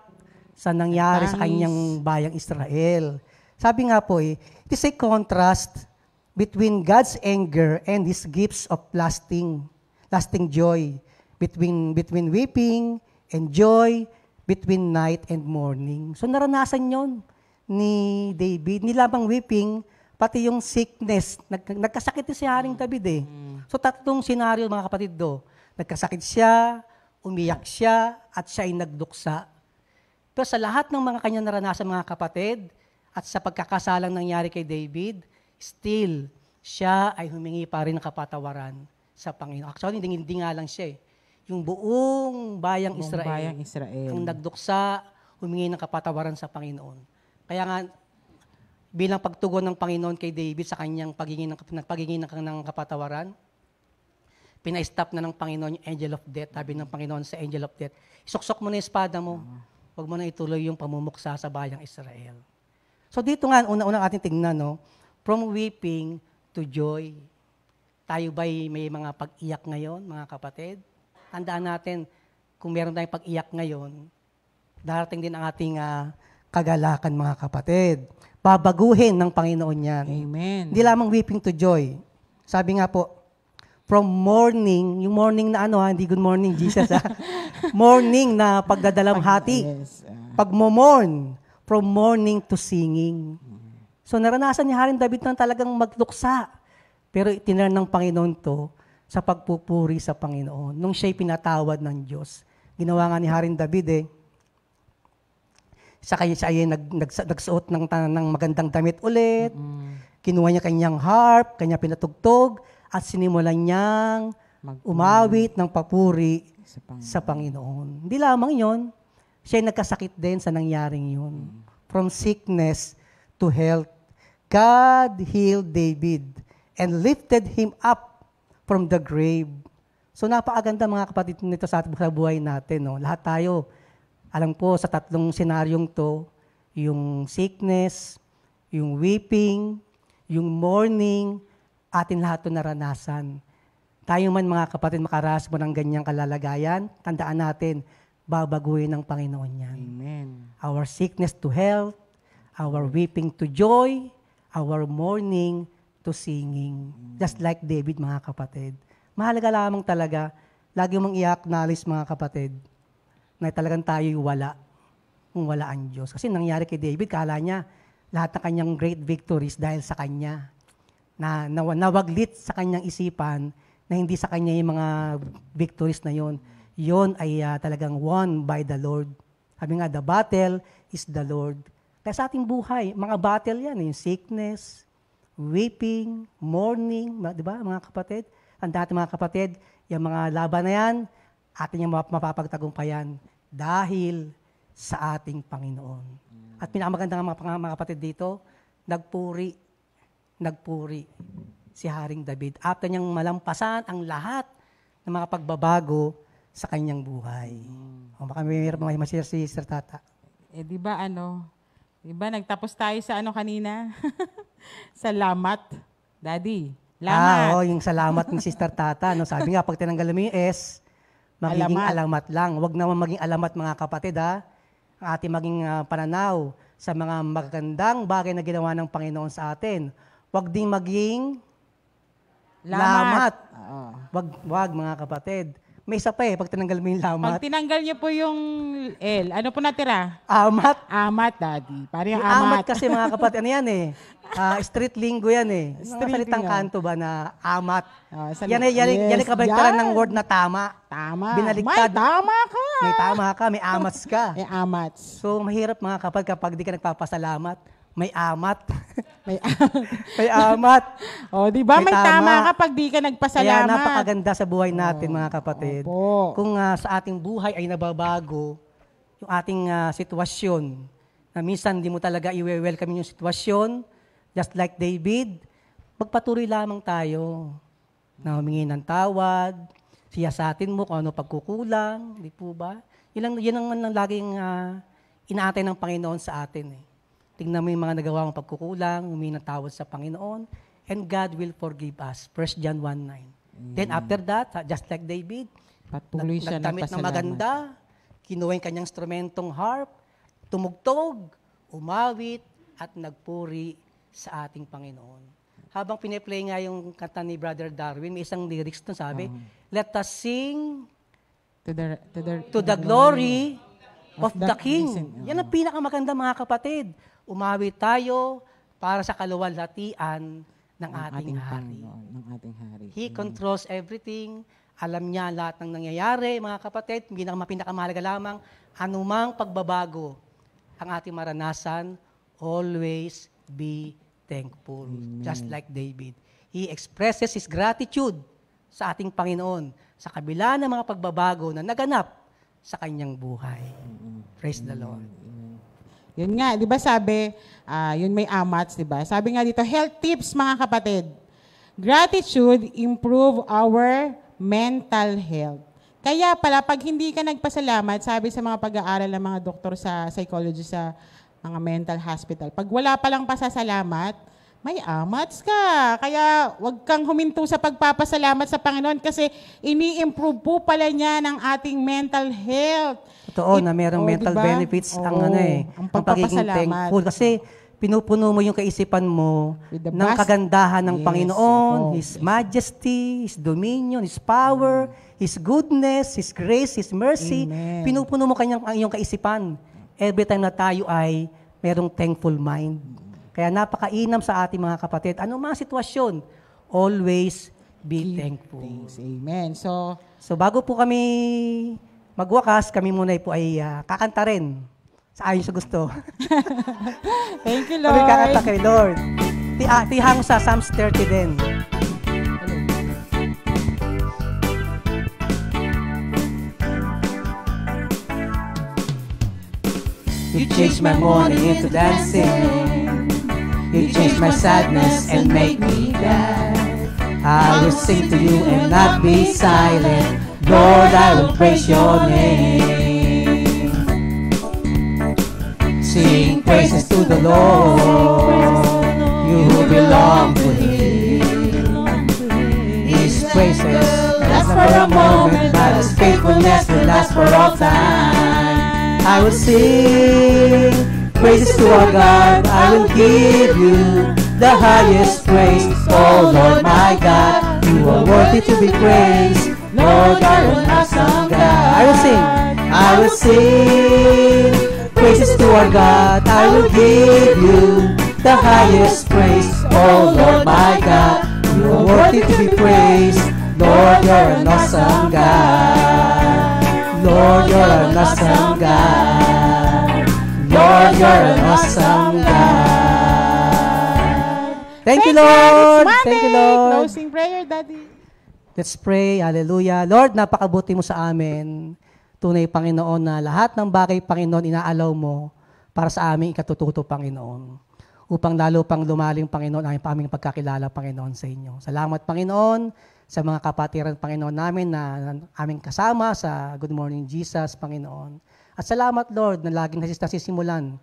Speaker 5: sa nangyari sa kanyang bayang Israel. Sabi nga po it is a contrast between God's anger and His gifts of lasting joy. Between weeping and joy, between night and morning. So naranasan yon ni David. Hindi lamang weeping, pati yung sickness. Nagkasakit din si Haring David eh. So tatlong senaryo mga kapatid do. Nagkasakit siya, umiyak siya, at siya ay nagduksa. Pero sa lahat ng mga kanyang naranasan mga kapatid, at sa pagkakasalang nangyari kay David, still, siya ay humingi pa rin ng kapatawaran sa Panginoon. Actually, hindi nga lang siya eh. Yung buong bayang Israel, ang nagduksa, humingi ng kapatawaran sa Panginoon. Kaya nga, bilang pagtugon ng Panginoon kay David sa kanyang paghingi ng kapatawaran, pina-stop na ng Panginoon yung angel of death. Sabi ng Panginoon sa angel of death, isuksok mo na yung espada mo, huwag mo na ituloy yung pamumuksa sa bayang Israel. So dito nga, una-unang ating tingnan, from weeping to joy. Tayo ba'y may mga pag-iyak ngayon, mga kapatid? Tandaan natin, kung meron tayong pag-iyak ngayon, darating din ang ating kagalakan, mga kapatid. Babaguhin ng Panginoon yan.
Speaker 4: Amen.
Speaker 5: Hindi lamang weeping to joy. Sabi nga po, from morning, yung morning na hindi good morning, Jesus, morning na pagdadalamhati.
Speaker 4: Yes.
Speaker 5: Pagmomorn, from morning to singing. So naranasan ni Haring David na talagang magluksa. Pero itinarn ng Panginoon to sa pagpupuri sa Panginoon. Nung siya'y pinatawad ng Diyos. Ginawa nga ni Haring David siya ay nagsuot ng magandang damit ulit. Kinuha niya kanyang harp, kanya pinatugtog, at sinimulan niyang umawit ng papuri sa Panginoon. Hindi lamang yon, siya ay nagkasakit din sa nangyaring yun. From sickness to health, God healed David and lifted him up from the grave. So napakaganda mga kapatid nito sa buhay natin. Lahat tayo, alam ko sa tatlong senaryong to, yung sickness, yung weeping, yung mourning, atin lahat ito naranasan. Tayo man mga kapatid makaranas mo ng ganyang kalalagayan, tandaan natin, babaguhin ng Panginoon yan.
Speaker 4: Amen.
Speaker 5: Our sickness to health, our weeping to joy, our mourning to singing. Just like David, mga kapatid. Mahalaga lamang talaga, lagi mong i-acknowledge, mga kapatid, na talagang tayo'y wala kung wala ang Diyos. Kasi nangyari kay David, kala niya lahat ng kanyang great victories dahil sa kanya. Nawaglit sa kanyang isipan na hindi sa kanya yung mga victories na yon. Yon ay talagang won by the Lord. Sabi nga, the battle is the Lord. Kaya sa ating buhay, mga battle yan, yung sickness, weeping, mourning, di ba mga kapatid? Ang dati mga kapatid, yung mga laban na yan, atin yung mapapagtagumpayan dahil sa ating Panginoon. At pinakamaganda ng mga kapatid dito, nagpuri si Haring David. After niyang malampasan ang lahat ng mga pagbabago sa kanyang buhay. O baka may masir si Sir Tata.
Speaker 4: Di ba nagtapos tayo sa kanina? Salamat, Daddy. Lamat.
Speaker 5: Yung salamat ni Sister Tata. No? Sabi nga, pag tinanggal mo yung S, magiging alamat lang. Huwag naman maging alamat mga kapatid, ha? Ang ating maging pananaw sa mga magagandang bagay na ginawa ng Panginoon sa atin. Huwag din maging lamat. Wag mga kapatid. May isa pa pag tinanggal mo yung lamat.
Speaker 4: Pag tinanggal niyo po yung L, ano po natira?
Speaker 5: Amat.
Speaker 4: Amat, Daddy. Parang yung
Speaker 5: amat
Speaker 4: amat.
Speaker 5: kasi mga kapatid, ano yan street lingo yan Mga salitang kanto ba na amat. Yan kabaliktaran ng word na tama.
Speaker 4: Tama.
Speaker 5: Binaliktad.
Speaker 4: May tama ka.
Speaker 5: May tama ka, may amats ka.
Speaker 4: May amats.
Speaker 5: So mahirap mga kapatid kapag di ka nagpapasalamat. May amat.
Speaker 4: May
Speaker 5: amat.
Speaker 4: Di ba may tama ka pag di ka nagpasalamat?
Speaker 5: Kaya napakaganda sa buhay natin mga kapatid.
Speaker 4: Opo.
Speaker 5: Kung sa ating buhay ay nababago yung ating sitwasyon, na minsan di mo talaga i-welcome yung sitwasyon, just like David, magpatuloy lamang tayo na humingi ng tawad, siyasatin mo kung ano pagkukulang, di po ba? Yun ang laging inaatay ng Panginoon sa atin. Tingnan mo yung mga nagawa mong pagkukulang, humingi ng tawad sa Panginoon, and God will forgive us. 1 John 1:9. Then after that, just like David,
Speaker 4: patuloy siya
Speaker 5: nagtamit ng maganda, kinuha yung kanyang instrumentong harp, tumugtog, umawit, at nagpuri sa ating Panginoon. Habang piniplay nga yung kanta ni Brother Darwin, may isang lyrics doon sabi, let us sing to the glory of the King. Yan ang pinakamaganda mga kapatid. Umawit tayo para sa kaluwalhatian ng ating hari. He controls everything. Alam niya lahat ng nangyayari, mga kapatid. Hindi na pinakamahalaga lamang, anumang pagbabago ang ating maranasan, always be thankful. Just like David. He expresses his gratitude sa ating Panginoon sa kabila ng mga pagbabago na naganap sa kanyang buhay. Praise the Lord.
Speaker 4: Yun nga, di ba sabi, yun may amats, di ba? Sabi nga dito, health tips mga kapatid. Gratitude improve our mental health. Kaya pala, pag hindi ka nagpasalamat, sabi sa mga pag-aaral ng mga doktor sa psychology sa mga mental hospital, pag wala palang pasasalamat, may amats ka. Kaya wag kang huminto sa pagpapasalamat sa Panginoon kasi ini-improve po pala niya ng ating mental health.
Speaker 5: Totoo na mayroong mental benefits ang pagiging thankful. Kasi pinupuno mo yung kaisipan mo ng kagandahan ng Panginoon, His majesty, His dominion, His power, His goodness, His grace, His mercy.
Speaker 4: Amen.
Speaker 5: Pinupuno mo iyong kaisipan. Every time na tayo ay mayroong thankful mind. Kaya napakainam sa ating mga kapatid. Anong mga sitwasyon? Always be thankful.
Speaker 4: Thanks. Amen.
Speaker 5: So bago po kami magwakas, kami muna po ay kakanta rin sa ayon sa gusto.
Speaker 4: Thank you, Lord.
Speaker 5: Kami kakanta kay Lord. Tihang sa Psalms 30 din. You changed my morning into dancing. You changed my sadness and make me glad. I will sing to you and not be silent. Lord, I will praise your name. Sing praises to the Lord. You who belong to Him. His praises last for a moment, but His faithfulness will last for all time. I will sing praises to our God. I will give you the highest praise. Oh Lord my God, you are worthy to be praised. Lord, you are an awesome God. I will sing. I will sing praises to our God. I will give you the highest praise. Oh Lord my God, you are worthy to be praised. Lord, you're an awesome God. Lord, you're an awesome God. Lord, you're an awesome God. Thank you, Lord.
Speaker 4: It's Monday.
Speaker 5: Thank you, Lord.
Speaker 4: Closing prayer, Daddy.
Speaker 5: Let's pray. Hallelujah. Lord, napakabuti mo sa amin. Tunay, Panginoon, na lahat ng bagay, Panginoon, inaalaw mo para sa aming ikatututo, Panginoon. Upang lalo pang lumalim, Panginoon, ang aming pagkakilala, Panginoon, sa inyo. Salamat, Panginoon, sa mga kapatiran, Panginoon, namin na aming kasama sa Good Morning Jesus, Panginoon. At salamat, Lord, na laging nasisimulan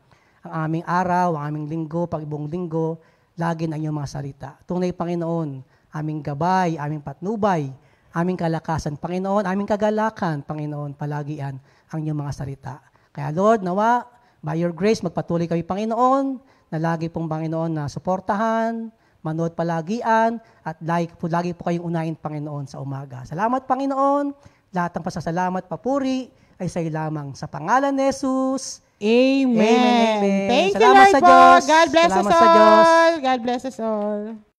Speaker 5: ang aming araw, ang aming linggo, pag-ibong linggo, lagi na inyong mga salita. Tunay, Panginoon, aming gabay, aming patnubay, aming kalakasan, Panginoon, aming kagalakan, Panginoon, palagian ang inyong mga salita. Kaya Lord, nawa, by your grace, magpatuloy kami, Panginoon, na lagi pong, Panginoon, na suportahan, manood palagian, at lagi po kayong unahin, Panginoon, sa umaga. Salamat, Panginoon. Lahat ng pasasalamat, papuri, ay sa lamang. Sa pangalan ni Jesus,
Speaker 4: Amen.
Speaker 5: Amen, amen.
Speaker 4: Thank you,
Speaker 5: Salamat
Speaker 4: Lord
Speaker 5: sa
Speaker 4: po.
Speaker 5: Diyos.
Speaker 4: God bless
Speaker 5: Salamat
Speaker 4: us
Speaker 5: sa Diyos.
Speaker 4: all. God bless us all.